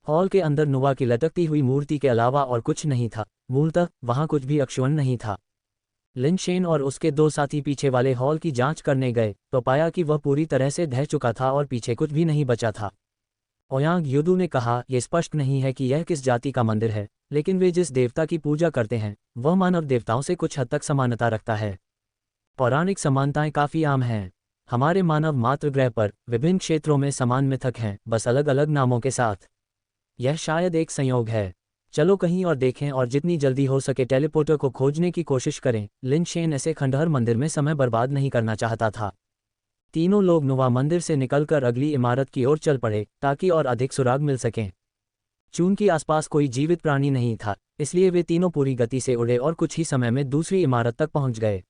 Hall के अंदर नुवा की लटकती हुई मूर्ति के अलावा और कुछ नहीं था। मूलतः वहां कुछ भी अक्षुण्ण नहीं था। लिन शेन और उसके दो साथी पीछे वाले हॉल की जांच करने गए तो पाया कि वह पूरी तरह से ढह चुका था और पीछे कुछ भी नहीं बचा था। ओयांग यूदू ने कहा, यह स्पष्ट नहीं है कि यह किस जाति का मंदिर है, लेकिन वे जिस देवता की पूजा करते हैं वह मानव देवताओं से कुछ हद तक समानता रखता है। पौराणिक समानताएं काफ़ी आम हैं। हमारे मानव मातृ ग्रह पर विभिन्न क्षेत्रों में समान मिथक हैं, बस अलग अलग नामों के साथ। यह शायद एक संयोग है। चलो कहीं और देखें और जितनी जल्दी हो सके टेलीपोर्टर को खोजने की कोशिश करें। लिन शेन ऐसे खंडहर मंदिर में समय बर्बाद नहीं करना चाहता था। तीनों लोग नुवा मंदिर से निकलकर अगली इमारत की ओर चल पड़े ताकि और अधिक सुराग मिल सकें। चूंकि आसपास कोई जीवित प्राणी नहीं था, इसलिए वे तीनों पूरी गति से उड़े और कुछ ही समय में दूसरी इमारत तक पहुंच गए।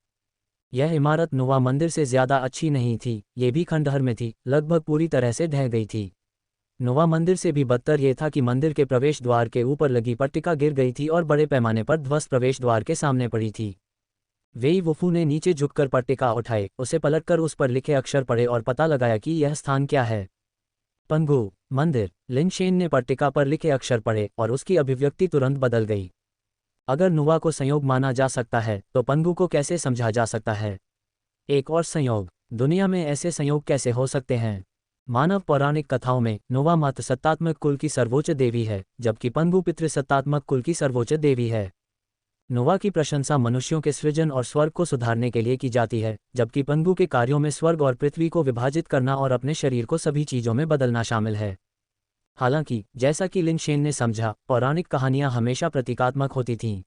यह इमारत नुवा मंदिर से ज्यादा अच्छी नहीं थी, ये भी खंडहर में थी, लगभग पूरी तरह से ढह गई थी। नुवा मंदिर से भी बदतर यह था कि मंदिर के प्रवेश द्वार के ऊपर लगी पट्टिका गिर गई थी और बड़े पैमाने पर ध्वस्त प्रवेश द्वार के सामने पड़ी थी। वेई वुफू ने नीचे झुककर पट्टिका उठाए, उसे पलटकर उस पर लिखे अक्षर पढ़े और पता लगाया कि यह स्थान क्या है। पंगु मंदिर। लिन शेन ने पट्टिका पर लिखे अक्षर पढ़े और उसकी अभिव्यक्ति तुरंत बदल गई। अगर नुवा को संयोग माना जा सकता है तो पंगु को कैसे समझा जा सकता है? एक और संयोग। दुनिया में ऐसे संयोग कैसे हो सकते हैं? मानव पौराणिक कथाओं में नुवा मातृसत्तात्मक कुल की सर्वोच्च देवी है, जबकि पंगु पितृसत्तात्मक कुल की सर्वोच्च देवी है। नुवा की प्रशंसा मनुष्यों के सृजन और स्वर्ग को सुधारने के लिए की जाती है, जबकि पंगु के कार्यों में स्वर्ग और पृथ्वी को विभाजित करना और अपने शरीर को सभी चीजों में बदलना शामिल है। हालांकि जैसा कि लिन शेन ने समझा, पौराणिक कहानियां हमेशा प्रतीकात्मक होती थीं।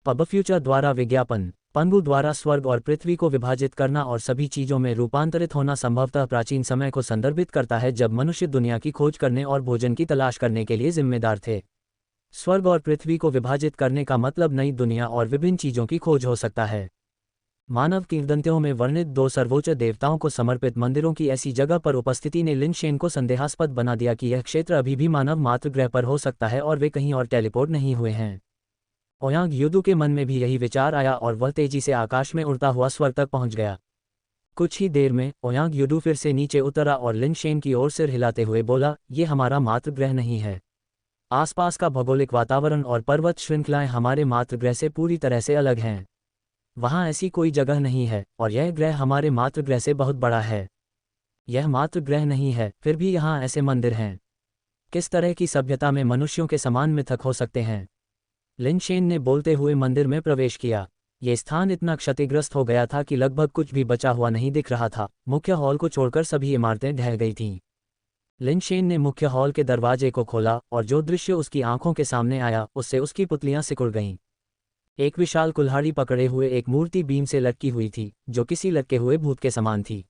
पब फ्यूचर द्वारा विज्ञापन। पंगु द्वारा स्वर्ग और पृथ्वी को विभाजित करना और सभी चीजों में रूपांतरित होना संभवतः प्राचीन समय को संदर्भित करता है, जब मनुष्य दुनिया की खोज करने और भोजन की तलाश करने के लिए जिम्मेदार थे। स्वर्ग और पृथ्वी को विभाजित करने का मतलब नई दुनिया और विभिन्न चीजों की खोज हो सकता है। मानव किंवदंतियों में वर्णित दो सर्वोच्च देवताओं को समर्पित मंदिरों की ऐसी जगह पर उपस्थिति ने लिन शेन को संदेहास्पद बना दिया कि यह क्षेत्र अभी भी मानव मातृ ग्रह पर हो सकता है और वे कहीं और टेलीपोर्ट नहीं हुए हैं। ओयांग यूदू के मन में भी यही विचार आया और वह तेजी से आकाश में उड़ता हुआ स्वर्ग तक पहुंच गया। कुछ ही देर में ओयांग यूदू फिर से नीचे उतरा और लिन शेन की ओर सिर हिलाते हुए बोला, ये हमारा मातृ ग्रह नहीं है। आसपास का भौगोलिक वातावरण और पर्वत श्रृंखलाएं हमारे मातृ ग्रह से पूरी तरह से अलग हैं। वहाँ ऐसी कोई जगह नहीं है और यह ग्रह हमारे मातृ ग्रह से बहुत बड़ा है। यह मातृ ग्रह नहीं है, फिर भी यहाँ ऐसे मंदिर हैं। किस तरह की सभ्यता में मनुष्यों के समान मिथक हो सकते हैं? लिन शेन ने बोलते हुए मंदिर में प्रवेश किया। ये स्थान इतना क्षतिग्रस्त हो गया था कि लगभग कुछ भी बचा हुआ नहीं दिख रहा था। मुख्य हॉल को छोड़कर सभी इमारतें ढह गई थीं। लिन शेन ने मुख्य हॉल के दरवाजे को खोला और जो दृश्य उसकी आंखों के सामने आया उससे उसकी पुतलियां सिकुड़ गईं। एक विशाल कुल्हाड़ी पकड़े हुए एक मूर्ति बीम से लटकी हुई थी, जो किसी लटके हुए भूत के समान थी।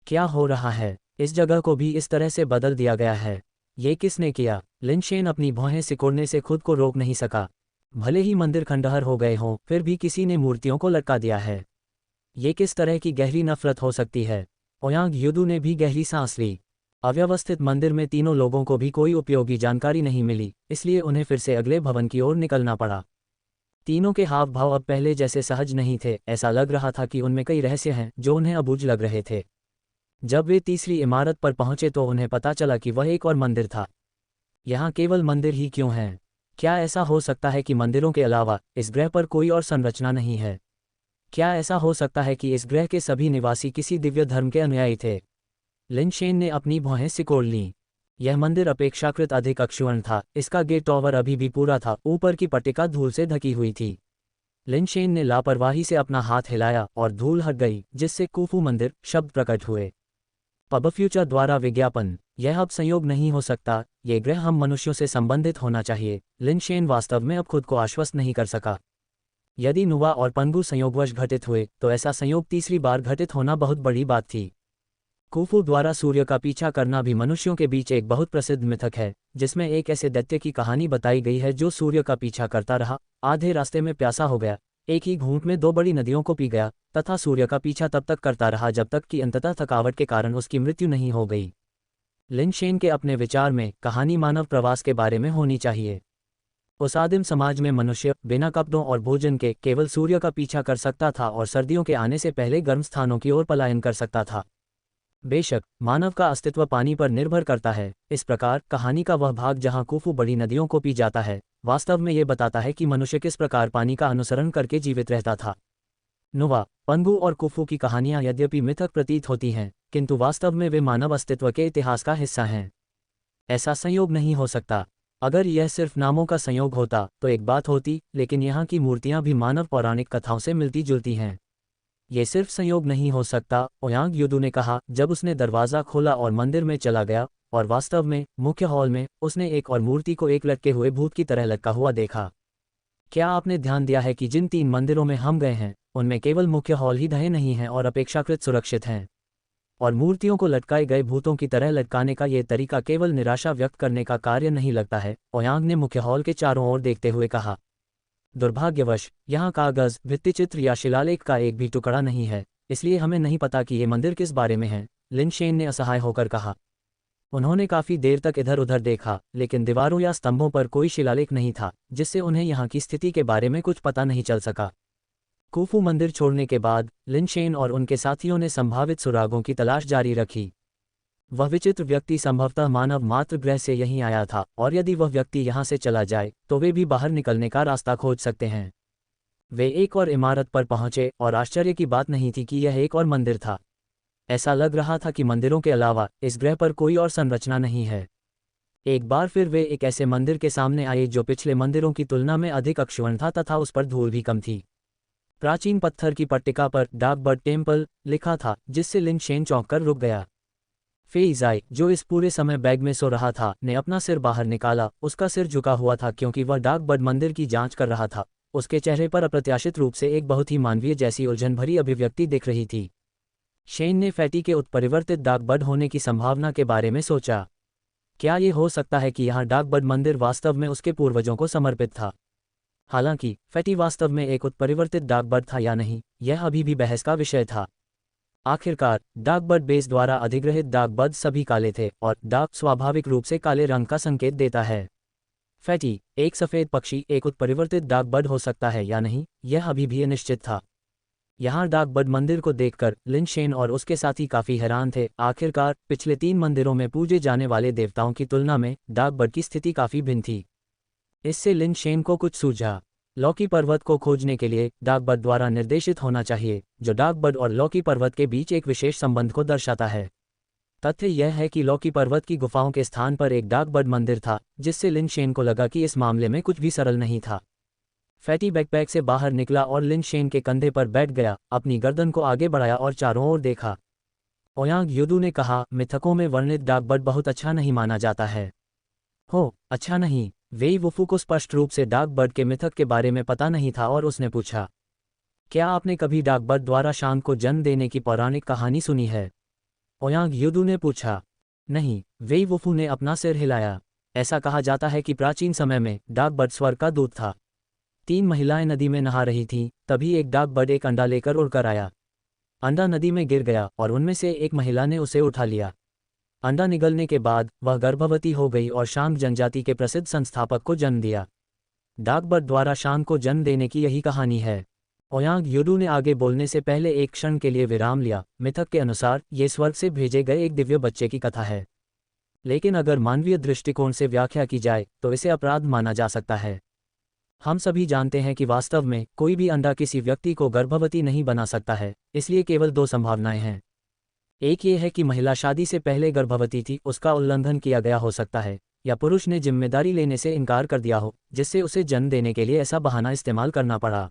क्या हो रहा है? इस जगह को भी इस तरह से बदल दिया गया है। ये किसने किया? लिन शेन अपनी भौहें सिकुड़ने से खुद को रोक नहीं सका। भले ही मंदिर खंडहर हो गए हों, फिर भी किसी ने मूर्तियों को लटका दिया है। ये किस तरह की गहरी नफरत हो सकती है? ओयांग यूदू ने भी गहरी सांस ली। अव्यवस्थित मंदिर में तीनों लोगों को भी कोई उपयोगी जानकारी नहीं मिली, इसलिए उन्हें फिर से अगले भवन की ओर निकलना पड़ा। तीनों के हाव भाव अब पहले जैसे सहज नहीं थे। ऐसा लग रहा था कि उनमें कई रहस्य हैं जो उन्हें अबूझ लग रहे थे। जब वे तीसरी इमारत पर पहुंचे तो उन्हें पता चला कि वह एक और मंदिर था। यहाँ केवल मंदिर ही क्यों हैं? क्या ऐसा हो सकता है कि मंदिरों के अलावा इस ग्रह पर कोई और संरचना नहीं है? क्या ऐसा हो सकता है कि इस ग्रह के सभी निवासी किसी दिव्य धर्म के अनुयायी थे? लिन शेन ने अपनी भौहें सिकोड़ लीं। यह मंदिर अपेक्षाकृत अधिक अक्षुण्ण था। इसका गेट टॉवर अभी भी पूरा था, ऊपर की पट्टिका धूल से ढकी हुई थी। लिन शेन ने लापरवाही से अपना हाथ हिलाया और धूल हट गई, जिससे कुफू मंदिर शब्द प्रकट हुए। पब फ्यूचर द्वारा विज्ञापन। यह अब संयोग नहीं हो सकता, ये ग्रह हम मनुष्यों से संबंधित होना चाहिए। लिन शेन वास्तव में अब खुद को आश्वस्त नहीं कर सका। यदि नुवा और पंगु संयोगवश घटित हुए तो ऐसा संयोग तीसरी बार घटित होना बहुत बड़ी बात थी। कुफू द्वारा सूर्य का पीछा करना भी मनुष्यों के बीच एक बहुत प्रसिद्ध मिथक है, जिसमें एक ऐसे दैत्य की कहानी बताई गई है जो सूर्य का पीछा करता रहा, आधे रास्ते में प्यासा हो गया, एक ही घूंट में 2 बड़ी नदियों को पी गया तथा सूर्य का पीछा तब तक करता रहा जब तक कि अंततः थकावट के कारण उसकी मृत्यु नहीं हो गई। लिन शेन के अपने विचार में कहानी मानव प्रवास के बारे में होनी चाहिए। उस आदिम समाज में मनुष्य बिना कपड़ों और भोजन के केवल सूर्य का पीछा कर सकता था और सर्दियों के आने से पहले गर्म स्थानों की ओर पलायन कर सकता था। बेशक मानव का अस्तित्व पानी पर निर्भर करता है। इस प्रकार कहानी का वह भाग जहां कुफू बड़ी नदियों को पी जाता है, वास्तव में ये बताता है कि मनुष्य किस प्रकार पानी का अनुसरण करके जीवित रहता था। नोवा, पंगु और कुफू की कहानियां यद्यपि मिथक प्रतीत होती हैं, किंतु वास्तव में वे मानव अस्तित्व के इतिहास का हिस्सा हैं। ऐसा संयोग नहीं हो सकता। अगर यह सिर्फ नामों का संयोग होता तो एक बात होती, लेकिन यहाँ की मूर्तियां भी मानव पौराणिक कथाओं से मिलती जुलती हैं। ये सिर्फ संयोग नहीं हो सकता, ओयांग युदू ने कहा जब उसने दरवाज़ा खोला और मंदिर में चला गया, और वास्तव में मुख्य हॉल में उसने एक और मूर्ति को एक लटके हुए भूत की तरह लटका हुआ देखा। क्या आपने ध्यान दिया है कि जिन 3 मंदिरों में हम गए हैं उनमें केवल मुख्य हॉल ही ढहे नहीं हैं और अपेक्षाकृत सुरक्षित हैं, और मूर्तियों को लटकाए गए भूतों की तरह लटकाने का ये तरीका केवल निराशा व्यक्त करने का कार्य नहीं लगता है, ओयांग ने मुख्य हॉल के चारों ओर देखते हुए कहा। दुर्भाग्यवश यहाँ कागज, भित्तिचित्र या शिलालेख का एक भी टुकड़ा नहीं है, इसलिए हमें नहीं पता कि ये मंदिर किस बारे में है, लिन शेन ने असहाय होकर कहा। उन्होंने काफी देर तक इधर उधर देखा, लेकिन दीवारों या स्तंभों पर कोई शिलालेख नहीं था, जिससे उन्हें यहाँ की स्थिति के बारे में कुछ पता नहीं चल सका। कुफू मंदिर छोड़ने के बाद लिन शेन और उनके साथियों ने संभावित सुरागों की तलाश जारी रखी। वह विचित्र व्यक्ति संभवतः मानव मात्र ग्रह से यहीं आया था, और यदि वह व्यक्ति यहाँ से चला जाए तो वे भी बाहर निकलने का रास्ता खोज सकते हैं। वे एक और इमारत पर पहुंचे, और आश्चर्य की बात नहीं थी कि यह एक और मंदिर था। ऐसा लग रहा था कि मंदिरों के अलावा इस ग्रह पर कोई और संरचना नहीं है। एक बार फिर वे एक ऐसे मंदिर के सामने आए जो पिछले मंदिरों की तुलना में अधिक अक्षुण्ण था तथा उस पर धूल भी कम थी। प्राचीन पत्थर की पट्टिका पर डार्क बर्ड टेम्पल लिखा था, जिससे लिन शेन चौंक कर रुक गया। फेइजाई, जो इस पूरे समय बैग में सो रहा था, ने अपना सिर बाहर निकाला। उसका सिर झुका हुआ था क्योंकि वह डार्क बर्ड मंदिर की जांच कर रहा था। उसके चेहरे पर अप्रत्याशित रूप से एक बहुत ही मानवीय जैसी उलझन भरी अभिव्यक्ति दिख रही थी। शेन ने फैटी के उत्परिवर्तित डार्क बर्ड होने की संभावना के बारे में सोचा। क्या ये हो सकता है कि यहाँ डार्क बर्ड मंदिर वास्तव में उसके पूर्वजों को समर्पित था? हालांकि फैटी वास्तव में एक उत्परिवर्तित डार्क बर्ड था या नहीं, यह अभी भी बहस का विषय था। आखिरकार डार्क बर्ड बेस द्वारा अधिग्रहित डार्क बर्ड सभी काले थे, और डार्क स्वाभाविक रूप से काले रंग का संकेत देता है। फैटी, एक सफ़ेद पक्षी, एक उत्परिवर्तित डार्क बर्ड हो सकता है या नहीं, यह अभी भी अनिश्चित था। यहाँ डार्क बर्ड मंदिर को देखकर लिन शेन और उसके साथी काफ़ी हैरान थे। आखिरकार पिछले 3 मंदिरों में पूजे जाने वाले देवताओं की तुलना में डार्क बर्ड की स्थिति काफ़ी भिन्न थी। इससे लिन शेन को कुछ सूझा। लॉकी पर्वत को खोजने के लिए डार्क बर्ड द्वारा निर्देशित होना चाहिए, जो डार्क बर्ड और लॉकी पर्वत के बीच एक विशेष संबंध को दर्शाता है। तथ्य यह है कि लॉकी पर्वत की गुफाओं के स्थान पर एक डार्क बर्ड मंदिर था, जिससे लिन शेन को लगा कि इस मामले में कुछ भी सरल नहीं था। फैटी बैकपैक से बाहर निकला और लिन शेन के कंधे पर बैठ गया, अपनी गर्दन को आगे बढ़ाया और चारों ओर देखा। ओयांग युदू ने कहा, मिथकों में वर्णित डार्क बर्ड बहुत अच्छा नहीं माना जाता है। हो, अच्छा नहीं? वेई वुफू को स्पष्ट रूप से डार्क बर्ड के मिथक के बारे में पता नहीं था और उसने पूछा, क्या आपने कभी डार्क बर्ड द्वारा शांत को जन्म देने की पौराणिक कहानी सुनी है? ओयांग युदू ने पूछा। नहीं, वेई वुफू ने अपना सिर हिलाया। ऐसा कहा जाता है कि प्राचीन समय में डार्क बर्ड स्वर्ग का दूत था। 3 महिलाएं नदी में नहा रही थीं, तभी एक डार्क बर्ड एक अंडा लेकर उड़कर आया। अंडा नदी में गिर गया और उनमें से एक महिला ने उसे उठा लिया। अंडा निगलने के बाद वह गर्भवती हो गई और शांग जनजाति के प्रसिद्ध संस्थापक को जन्म दिया। डार्क बर्ड द्वारा शांग को जन्म देने की यही कहानी है। ओयांग युडू ने आगे बोलने से पहले एक क्षण के लिए विराम लिया। मिथक के अनुसार ये स्वर्ग से भेजे गए एक दिव्य बच्चे की कथा है, लेकिन अगर मानवीय दृष्टिकोण से व्याख्या की जाए तो इसे अपराध माना जा सकता है। हम सभी जानते हैं कि वास्तव में कोई भी अंडा किसी व्यक्ति को गर्भवती नहीं बना सकता है, इसलिए केवल 2 संभावनाएं हैं। एक ये है कि महिला शादी से पहले गर्भवती थी, उसका उल्लंघन किया गया हो सकता है, या पुरुष ने जिम्मेदारी लेने से इनकार कर दिया हो, जिससे उसे जन्म देने के लिए ऐसा बहाना इस्तेमाल करना पड़ा।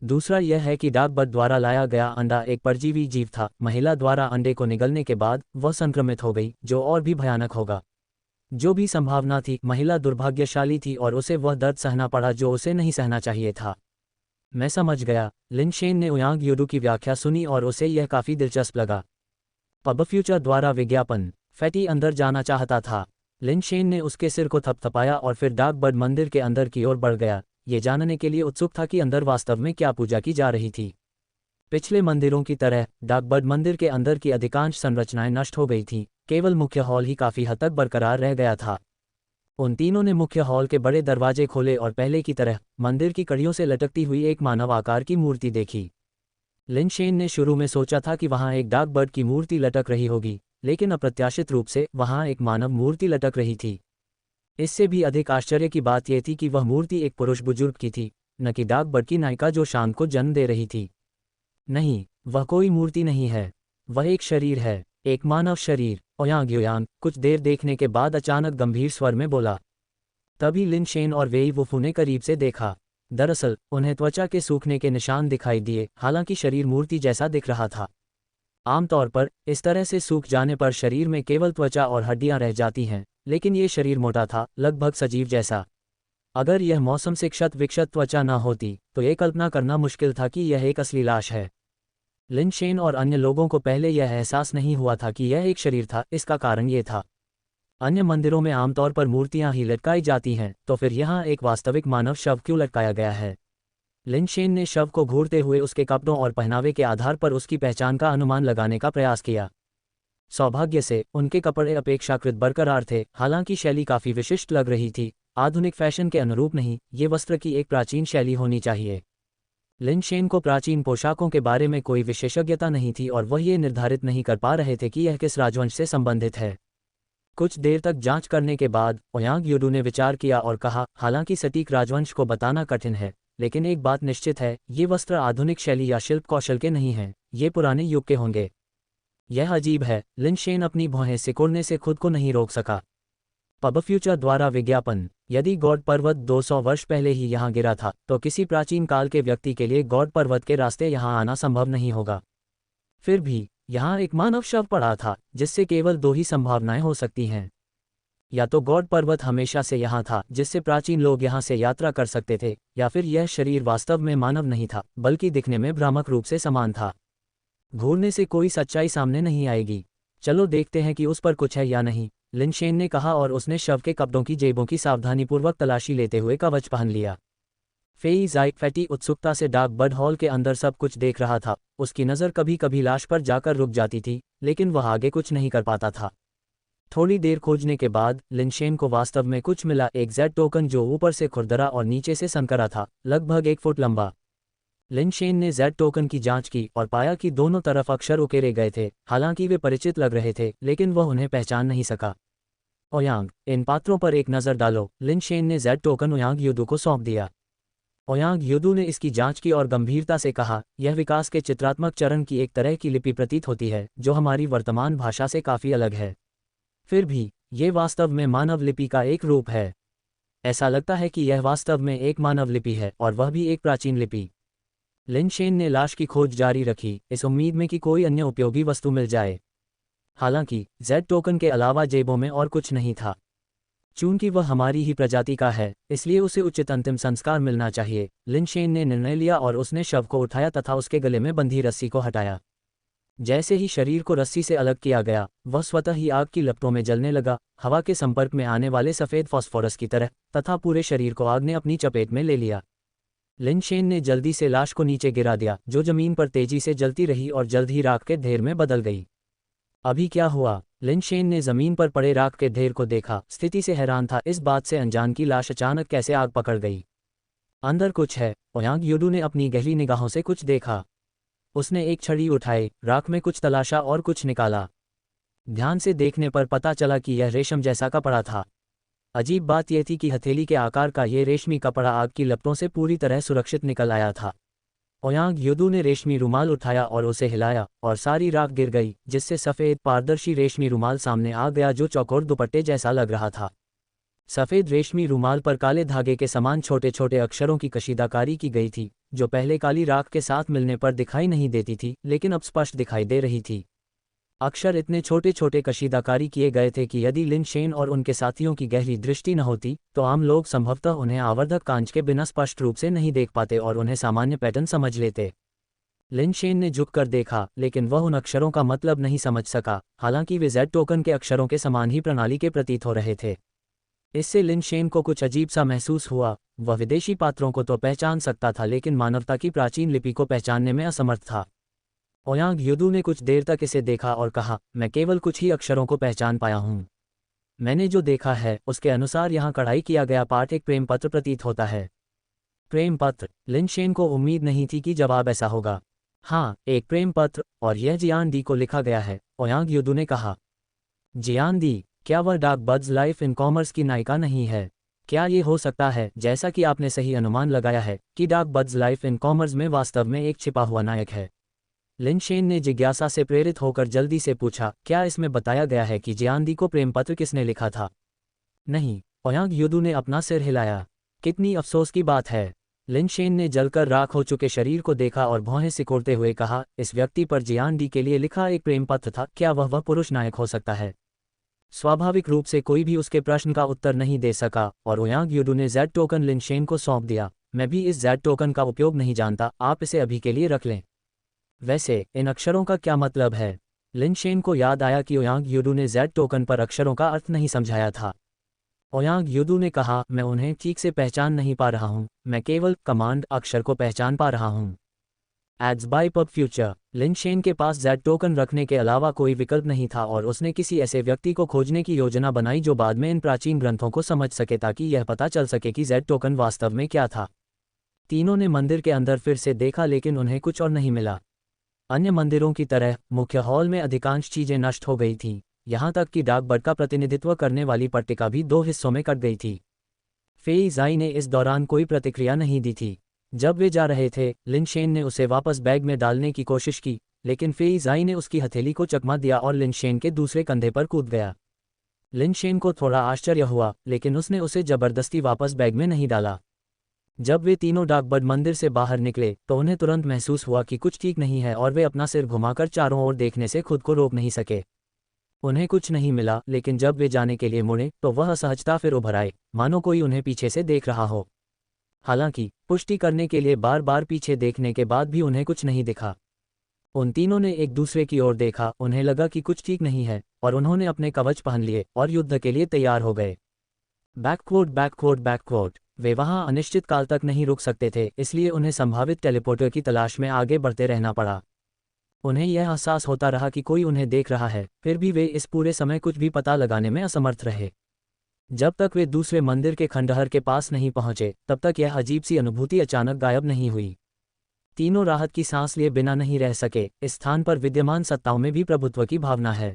दूसरा यह है कि डार्क बर्ड द्वारा लाया गया अंडा एक परजीवी जीव था। महिला द्वारा अंडे को निगलने के बाद वह संक्रमित हो गई, जो और भी भयानक होगा। जो भी संभावना थी, महिला दुर्भाग्यशाली थी और उसे वह दर्द सहना पड़ा जो उसे नहीं सहना चाहिए था। मैं समझ गया। लिन शेन ने ओयांग युडू की व्याख्या सुनी और उसे यह काफ़ी दिलचस्प लगा। पब फ्यूचर द्वारा विज्ञापन। फैटी अंदर जाना चाहता था। लिन शेन ने उसके सिर को थपथपाया और फिर डार्क बर्ड मंदिर के अंदर की ओर बढ़ गया, ये जानने के लिए उत्सुक था कि अंदर वास्तव में क्या पूजा की जा रही थी। पिछले मंदिरों की तरह डार्क बर्ड मंदिर के अंदर की अधिकांश संरचनाएं नष्ट हो गई थीं, केवल मुख्य हॉल ही काफ़ी हद तक बरकरार रह गया था। उन तीनों ने मुख्य हॉल के बड़े दरवाजे खोले और पहले की तरह मंदिर की कड़ियों से लटकती हुई एक मानव आकार की मूर्ति देखी। लिन शेन ने शुरू में सोचा था कि वहां एक डाक बर्ड की मूर्ति लटक रही होगी, लेकिन अप्रत्याशित रूप से वहां एक मानव मूर्ति लटक रही थी। इससे भी अधिक आश्चर्य की बात यह थी कि वह मूर्ति एक पुरुष बुजुर्ग की थी, न कि डाक बर्ड की नायिका जो शांत को जन्म दे रही थी। नहीं, वह कोई मूर्ति नहीं है, वह एक शरीर है, एक मानव शरीर। ओयांग योयांग कुछ देर देखने के बाद अचानक गंभीर स्वर में बोला। तभी लिन शेन और वेई वुफू ने करीब से देखा। दरअसल उन्हें त्वचा के सूखने के निशान दिखाई दिए, हालांकि शरीर मूर्ति जैसा दिख रहा था। आमतौर पर इस तरह से सूख जाने पर शरीर में केवल त्वचा और हड्डियां रह जाती हैं, लेकिन ये शरीर मोटा था, लगभग सजीव जैसा। अगर यह मौसम से क्षत विक्षत त्वचा न होती तो ये कल्पना करना मुश्किल था कि यह एक असली लाश है। लिन शेन और अन्य लोगों को पहले यह एहसास नहीं हुआ था कि यह एक शरीर था। इसका कारण ये था, अन्य मंदिरों में आमतौर पर मूर्तियां ही लटकाई जाती हैं, तो फिर यहाँ एक वास्तविक मानव शव क्यों लटकाया गया है? लिन शेन ने शव को घूरते हुए उसके कपड़ों और पहनावे के आधार पर उसकी पहचान का अनुमान लगाने का प्रयास किया। सौभाग्य से उनके कपड़े अपेक्षाकृत बरकरार थे, हालांकि शैली काफी विशिष्ट लग रही थी, आधुनिक फैशन के अनुरूप नहीं। ये वस्त्र की एक प्राचीन शैली होनी चाहिए। लिन शेन को प्राचीन पोशाकों के बारे में कोई विशेषज्ञता नहीं थी और वह ये निर्धारित नहीं कर पा रहे थे कि यह किस राजवंश से संबंधित है। कुछ देर तक जांच करने के बाद ओयांग योडू ने विचार किया और कहा, हालांकि सटीक राजवंश को बताना कठिन है, लेकिन एक बात निश्चित है, ये वस्त्र आधुनिक शैली या शिल्प कौशल के नहीं हैं, ये पुराने युग के होंगे। यह अजीब है। लिन शेन अपनी भौहें सिकुड़ने से खुद को नहीं रोक सका। पब फ्यूचर द्वारा विज्ञापन। यदि गॉड पर्वत 200 वर्ष पहले ही यहाँ गिरा था, तो किसी प्राचीन काल के व्यक्ति के लिए गॉड पर्वत के रास्ते यहाँ आना संभव नहीं होगा। फिर भी यहाँ एक मानव शव पड़ा था, जिससे केवल दो ही संभावनाएं हो सकती हैं। या तो गॉड पर्वत हमेशा से यहाँ था, जिससे प्राचीन लोग यहाँ से यात्रा कर सकते थे, या फिर यह शरीर वास्तव में मानव नहीं था, बल्कि दिखने में भ्रामक रूप से समान था। घूरने से कोई सच्चाई सामने नहीं आएगी। चलो देखते हैं कि उस पर कुछ है या नहीं, लिन शेन ने कहा और उसने शव के कपड़ों की जेबों की सावधानीपूर्वक तलाशी लेते हुए कवच पहन लिया। फेई ज़ाइक फैटी उत्सुकता से डाक बर्ड हॉल के अंदर सब कुछ देख रहा था। उसकी नज़र कभी कभी लाश पर जाकर रुक जाती थी, लेकिन वह आगे कुछ नहीं कर पाता था। थोड़ी देर खोजने के बाद लिन शेन को वास्तव में कुछ मिला, एक जेड टोकन जो ऊपर से खुरदरा और नीचे से संकरा था, लगभग 1 फुट लंबा। लिन शेन ने जेड टोकन की जांच की और पाया कि दोनों तरफ अक्षर उकेरे गए थे। हालांकि वे परिचित लग रहे थे, लेकिन वह उन्हें पहचान नहीं सका। ओयांग, इन पात्रों पर एक नज़र डालो। लिन शेन ने जेड टोकन ओयांग युदू को सौंप दिया। ओयांग युदू ने इसकी जांच की और गंभीरता से कहा, यह विकास के चित्रात्मक चरण की एक तरह की लिपि प्रतीत होती है, जो हमारी वर्तमान भाषा से काफ़ी अलग है। फिर भी ये वास्तव में मानव लिपि का एक रूप है। ऐसा लगता है कि यह वास्तव में एक मानव लिपि है, और वह भी एक प्राचीन लिपि। लिन शेन ने लाश की खोज जारी रखी, इस उम्मीद में कि कोई अन्य उपयोगी वस्तु मिल जाए। हालांकि जेड टोकन के अलावा जेबों में और कुछ नहीं था। चूंकि वह हमारी ही प्रजाति का है, इसलिए उसे उचित अंतिम संस्कार मिलना चाहिए। लिन शेन ने निर्णय लिया और उसने शव को उठाया तथा उसके गले में बंधी रस्सी को हटाया। जैसे ही शरीर को रस्सी से अलग किया गया, वह स्वतः ही आग की लपटों में जलने लगा, हवा के संपर्क में आने वाले सफ़ेद फास्फोरस की तरह, तथा पूरे शरीर को आग ने अपनी चपेट में ले लिया। लिन शेन ने जल्दी से लाश को नीचे गिरा दिया, जो जमीन पर तेजी से जलती रही और जल्द ही राख के ढेर में बदल गई। अभी क्या हुआ? लिन शेन ने जमीन पर पड़े राख के ढेर को देखा, स्थिति से हैरान था, इस बात से अनजान की लाश अचानक कैसे आग पकड़ गई। अंदर कुछ है। ओयांग युडू ने अपनी गहरी निगाहों से कुछ देखा। उसने एक छड़ी उठाई, राख में कुछ तलाशा और कुछ निकाला। ध्यान से देखने पर पता चला कि यह रेशम जैसा कपड़ा था। अजीब बात यह थी कि हथेली के आकार का ये रेशमी कपड़ा आग की लपटों से पूरी तरह सुरक्षित निकल आया था। ओयांग युदू ने रेशमी रुमाल उठाया और उसे हिलाया, और सारी राख गिर गई, जिससे सफ़ेद पारदर्शी रेशमी रुमाल सामने आ गया जो चौकोर दुपट्टे जैसा लग रहा था। सफ़ेद रेशमी रुमाल पर काले धागे के समान छोटे छोटे अक्षरों की कशीदाकारी की गई थी, जो पहले काली राख के साथ मिलने पर दिखाई नहीं देती थी, लेकिन अब स्पष्ट दिखाई दे रही थी। अक्षर इतने छोटे छोटे कशीदाकारी किए गए थे कि यदि लिन शेन और उनके साथियों की गहरी दृष्टि न होती, तो आम लोग संभवतः उन्हें आवर्धक कांच के बिना स्पष्ट रूप से नहीं देख पाते और उन्हें सामान्य पैटर्न समझ लेते। लिन शेन ने झुककर देखा, लेकिन वह उन अक्षरों का मतलब नहीं समझ सका, हालांकि वे जेड टोकन के अक्षरों के समान ही प्रणाली के प्रतीत हो रहे थे। इससे लिन शेन को कुछ अजीब सा महसूस हुआ। वह विदेशी पात्रों को तो पहचान सकता था, लेकिन मानवता की प्राचीन लिपि को पहचानने में असमर्थ था। ओयांग युदू ने कुछ देर तक इसे देखा और कहा, मैं केवल कुछ ही अक्षरों को पहचान पाया हूँ। मैंने जो देखा है उसके अनुसार यहाँ कढ़ाई किया गया पाठ एक प्रेम पत्र प्रतीत होता है। प्रेम पत्र? लिन शेन को उम्मीद नहीं थी कि जवाब ऐसा होगा। हाँ, एक प्रेम पत्र, और यह जियान दी को लिखा गया है, ओयांग युदू ने कहा। जियान दी, क्या वह dark buds life in commerce की नायिका नहीं है? क्या ये हो सकता है, जैसा कि आपने सही अनुमान लगाया है, कि dark buds life in commerce में वास्तव में एक छिपा हुआ नायक है? लिन शेन ने जिज्ञासा से प्रेरित होकर जल्दी से पूछा, क्या इसमें बताया गया है कि जियान दी को प्रेम पत्र किसने लिखा था? नहीं, ओयांग युदू ने अपना सिर हिलाया। कितनी अफसोस की बात है। लिन शेन ने जलकर राख हो चुके शरीर को देखा और भौहें सिकोड़ते हुए कहा, इस व्यक्ति पर जियान डी के लिए लिखा एक प्रेम पत्र था, क्या वह पुरुष नायक हो सकता है? स्वाभाविक रूप से कोई भी उसके प्रश्न का उत्तर नहीं दे सका, और ओयांग युदू ने जेड टोकन लिन शेन को सौंप दिया। मैं भी इस जेड टोकन का उपयोग नहीं जानता, आप इसे अभी के लिए रख लें। वैसे इन अक्षरों का क्या मतलब है? लिन शेन को याद आया कि ओयांग युदू ने जेड टोकन पर अक्षरों का अर्थ नहीं समझाया था। ओयांग युदू ने कहा, मैं उन्हें ठीक से पहचान नहीं पा रहा हूं, मैं केवल कमांड अक्षर को पहचान पा रहा हूं। Ads by PubFuture. Lin Shen के पास जेड टोकन रखने के अलावा कोई विकल्प नहीं था और उसने किसी ऐसे व्यक्ति को खोजने की योजना बनाई जो बाद में इन प्राचीन ग्रंथों को समझ सके ताकि यह पता चल सके कि जेड टोकन वास्तव में क्या था। तीनों ने मंदिर के अंदर फिर से देखा लेकिन उन्हें कुछ और नहीं मिला। अन्य मंदिरों की तरह मुख्य हॉल में अधिकांश चीजें नष्ट हो गई थीं, यहाँ तक कि डाक बर्ड का प्रतिनिधित्व करने वाली पट्टिका भी 2 हिस्सों में कट गई थी। फेई ज़ाई ने इस दौरान कोई प्रतिक्रिया नहीं दी थी। जब वे जा रहे थे, लिन शेन ने उसे वापस बैग में डालने की कोशिश की, लेकिन फेई ज़ाई ने उसकी हथेली को चकमा दिया और लिन शेन के दूसरे कंधे पर कूद गया। लिन शेन को थोड़ा आश्चर्य हुआ, लेकिन उसने उसे जबरदस्ती वापस बैग में नहीं डाला। जब वे तीनों डाक बर्ड मंदिर से बाहर निकले तो उन्हें तुरंत महसूस हुआ कि कुछ ठीक नहीं है और वे अपना सिर घुमाकर चारों ओर देखने से खुद को रोक नहीं सके। उन्हें कुछ नहीं मिला, लेकिन जब वे जाने के लिए मुड़े तो वह असहजता फिर उभर आई, मानो कोई उन्हें पीछे से देख रहा हो। हालांकि पुष्टि करने के लिए बार बार पीछे देखने के बाद भी उन्हें कुछ नहीं दिखा। उन तीनों ने एक दूसरे की ओर देखा, उन्हें लगा कि कुछ ठीक नहीं है, और उन्होंने अपने कवच पहन लिए और युद्ध के लिए तैयार हो गए। बैकवोट बैकवोट बैकवोट। वे वहां अनिश्चित काल तक नहीं रुक सकते थे, इसलिए उन्हें संभावित टेलीपोर्टर की तलाश में आगे बढ़ते रहना पड़ा। उन्हें यह एहसास होता रहा कि कोई उन्हें देख रहा है, फिर भी वे इस पूरे समय कुछ भी पता लगाने में असमर्थ रहे। जब तक वे दूसरे मंदिर के खंडहर के पास नहीं पहुंचे, तब तक यह अजीब सी अनुभूति अचानक गायब नहीं हुई। तीनों राहत की सांस लिए बिना नहीं रह सके, इस स्थान पर विद्यमान सत्ताओं में भी प्रभुत्व की भावना है।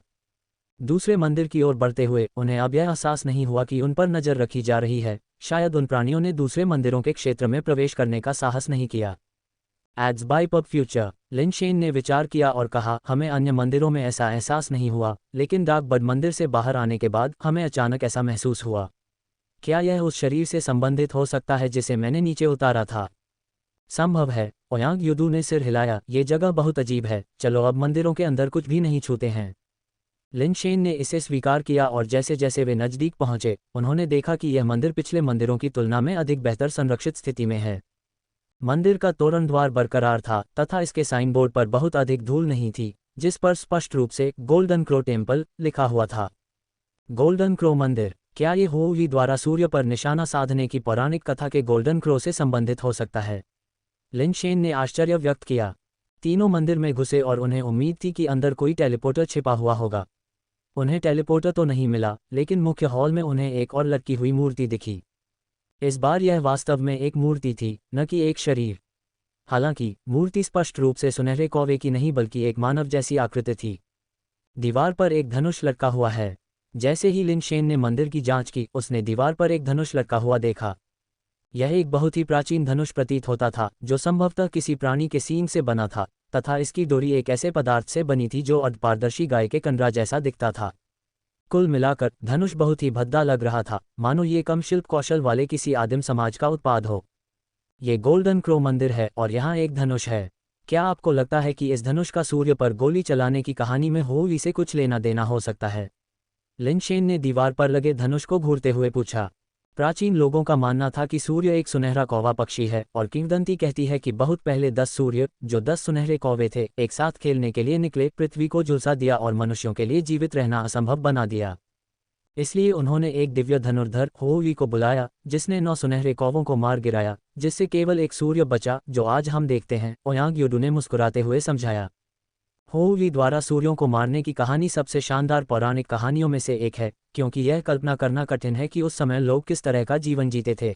दूसरे मंदिर की ओर बढ़ते हुए उन्हें अब यह एहसास नहीं हुआ कि उन पर नजर रखी जा रही है। शायद उन प्राणियों ने दूसरे मंदिरों के क्षेत्र में प्रवेश करने का साहस नहीं किया। Ads by PubFuture. Lin Shen ने विचार किया और कहा, हमें अन्य मंदिरों में ऐसा एहसास नहीं हुआ, लेकिन डाक बर्ड मंदिर से बाहर आने के बाद हमें अचानक ऐसा महसूस हुआ। क्या यह उस शरीर से संबंधित हो सकता है जिसे मैंने नीचे उतारा था? संभव है। ओयांग युदू ने सिर हिलाया, ये जगह बहुत अजीब है, चलो अब मंदिरों के अंदर कुछ भी नहीं छूते हैं। लिन शेन ने इसे स्वीकार किया और जैसे जैसे वे नजदीक पहुंचे, उन्होंने देखा कि यह मंदिर पिछले मंदिरों की तुलना में अधिक बेहतर संरक्षित स्थिति में है। मंदिर का तोरण द्वार बरकरार था तथा इसके साइन बोर्ड पर बहुत अधिक धूल नहीं थी, जिस पर स्पष्ट रूप से गोल्डन क्रो टेम्पल लिखा हुआ था। गोल्डन क्रो मंदिर। क्या ये होवी द्वारा सूर्य पर निशाना साधने की पौराणिक कथा के गोल्डन क्रो से संबंधित हो सकता है? लिन शेन ने आश्चर्य व्यक्त किया। तीनों मंदिर में घुसे और उन्हें उम्मीद थी कि अंदर कोई टेलीपोर्टर छिपा हुआ होगा। उन्हें टेलीपोर्टर तो नहीं मिला, लेकिन मुख्य हॉल में उन्हें एक और लटकी हुई मूर्ति दिखी। इस बार यह वास्तव में एक मूर्ति थी, न कि एक शरीर। हालांकि मूर्ति स्पष्ट रूप से सुनहरे कौवे की नहीं बल्कि एक मानव जैसी आकृति थी। दीवार पर एक धनुष लटका हुआ है। जैसे ही लिन शेन ने मंदिर की जांच की, उसने दीवार पर एक धनुष लटका हुआ देखा। यह एक बहुत ही प्राचीन धनुष प्रतीत होता था, जो संभवतः किसी प्राणी के सींग से बना था, तथा इसकी डोरी एक ऐसे पदार्थ से बनी थी जो अर्धपारदर्शी गाय के कंडरा जैसा दिखता था। कुल मिलाकर धनुष बहुत ही भद्दा लग रहा था, मानो ये कम शिल्प कौशल वाले किसी आदिम समाज का उत्पाद हो। ये गोल्डन क्रो मंदिर है और यहाँ एक धनुष है। क्या आपको लगता है कि इस धनुष का सूर्य पर गोली चलाने की कहानी में होवी से कुछ लेना देना हो सकता है? लिन शेन ने दीवार पर लगे धनुष को घूरते हुए पूछा। प्राचीन लोगों का मानना था कि सूर्य एक सुनहरा कौवा पक्षी है, और किंवदंती कहती है कि बहुत पहले 10 सूर्य, जो 10 सुनहरे कौवे थे, एक साथ खेलने के लिए निकले, पृथ्वी को झुलसा दिया और मनुष्यों के लिए जीवित रहना असंभव बना दिया। इसलिए उन्होंने एक दिव्य धनुर्धर होवी को बुलाया, जिसने 9 सुनहरे कौवों को मार गिराया, जिससे केवल एक सूर्य बचा, जो आज हम देखते हैं, ओयांग युदू ने मुस्कुराते हुए समझाया। होवी द्वारा सूर्यों को मारने की कहानी सबसे शानदार पौराणिक कहानियों में से एक है, क्योंकि यह कल्पना करना कठिन है कि उस समय लोग किस तरह का जीवन जीते थे।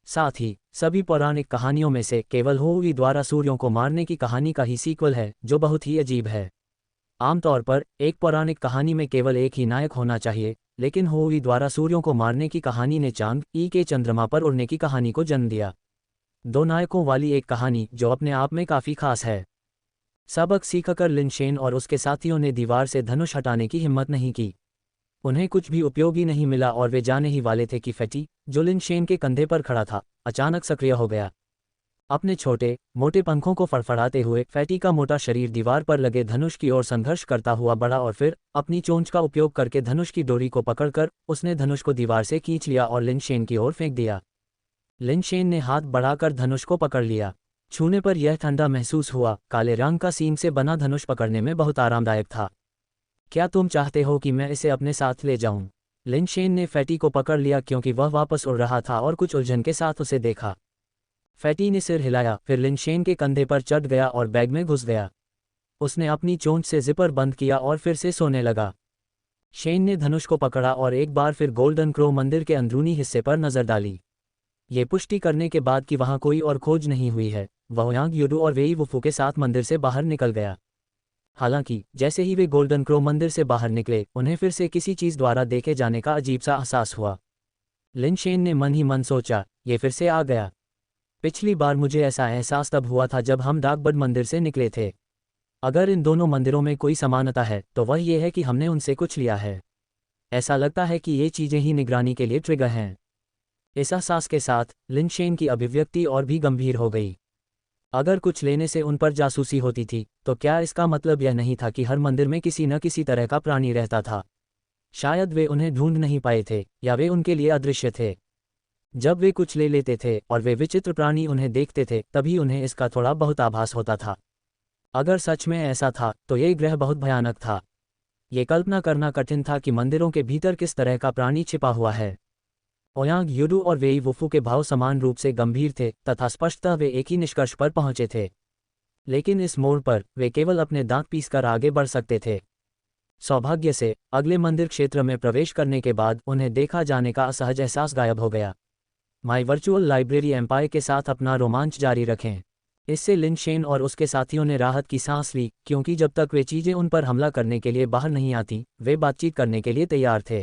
साथ ही सभी पौराणिक कहानियों में से केवल होवी द्वारा सूर्यों को मारने की कहानी का ही सीक्वल है, जो बहुत ही अजीब है। आमतौर पर एक पौराणिक कहानी में केवल एक ही नायक होना चाहिए, लेकिन होवी द्वारा सूर्यों को मारने की कहानी ने चांद के चंद्रमा पर उड़ने की कहानी को जन्म दिया। दो नायकों वाली एक कहानी जो अपने आप में काफ़ी खास है। सबक सीखकर लिनशेन और उसके साथियों ने दीवार से धनुष हटाने की हिम्मत नहीं की। उन्हें कुछ भी उपयोगी नहीं मिला और वे जाने ही वाले थे कि फैटी, जो लिनशेन के कंधे पर खड़ा था, अचानक सक्रिय हो गया। अपने छोटे मोटे पंखों को फड़फड़ाते हुए फैटी का मोटा शरीर दीवार पर लगे धनुष की ओर संघर्ष करता हुआ बढ़ा और फिर अपनी चोंच का उपयोग करके धनुष की डोरी को पकड़कर उसने धनुष को दीवार से खींच लिया और लिनशेन की ओर फेंक दिया। लिनशेन ने हाथ बढ़ाकर धनुष को पकड़ लिया। छूने पर यह ठंडा महसूस हुआ। काले रंग का सींग से बना धनुष पकड़ने में बहुत आरामदायक था। क्या तुम चाहते हो कि मैं इसे अपने साथ ले जाऊं? लिनशेन ने फैटी को पकड़ लिया क्योंकि वह वापस उड़ रहा था और कुछ उलझन के साथ उसे देखा। फैटी ने सिर हिलाया, फिर लिनशेन के कंधे पर चढ़ गया और बैग में घुस गया। उसने अपनी चोंच से जिपर बंद किया और फिर से सोने लगा। शेन ने धनुष को पकड़ा और एक बार फिर गोल्डन क्रो मंदिर के अंदरूनी हिस्से पर नजर डाली। ये पुष्टि करने के बाद कि वहां कोई और खोज नहीं हुई है, वह यांग युडू और वेई वुफू के साथ मंदिर से बाहर निकल गया। हालांकि जैसे ही वे गोल्डन क्रो मंदिर से बाहर निकले, उन्हें फिर से किसी चीज द्वारा देखे जाने का अजीब सा एहसास हुआ। लिनशेन ने मन ही मन सोचा, ये फिर से आ गया। पिछली बार मुझे ऐसा एहसास तब हुआ था जब हम डाकबड मंदिर से निकले थे। अगर इन दोनों मंदिरों में कोई समानता है तो वह ये है कि हमने उनसे कुछ लिया है। ऐसा लगता है कि ये चीजें ही निगरानी के लिए ट्रिगर हैं। इस एहसास के साथ लिनशेन की अभिव्यक्ति और भी गंभीर हो गई। अगर कुछ लेने से उन पर जासूसी होती थी, तो क्या इसका मतलब यह नहीं था कि हर मंदिर में किसी न किसी तरह का प्राणी रहता था? शायद वे उन्हें ढूंढ नहीं पाए थे, या वे उनके लिए अदृश्य थे। जब वे कुछ ले लेते थे और वे विचित्र प्राणी उन्हें देखते थे, तभी उन्हें इसका थोड़ा बहुत आभास होता था। अगर सच में ऐसा था तो ये ग्रह बहुत भयानक था। ये कल्पना करना कठिन था कि मंदिरों के भीतर किस तरह का प्राणी छिपा हुआ है। ओयांग युडू और वेई वुफू के भाव समान रूप से गंभीर थे तथा स्पष्टतः वे एक ही निष्कर्ष पर पहुंचे थे। लेकिन इस मोड़ पर वे केवल अपने दांत पीसकर आगे बढ़ सकते थे। सौभाग्य से अगले मंदिर क्षेत्र में प्रवेश करने के बाद उन्हें देखा जाने का असहज एहसास गायब हो गया। माई वर्चुअल लाइब्रेरी एम्पायर के साथ अपना रोमांच जारी रखें। इससे लिनशेन और उसके साथियों ने राहत की सांस ली, क्योंकि जब तक वे चीजें उन पर हमला करने के लिए बाहर नहीं आती, वे बातचीत करने के लिए तैयार थे।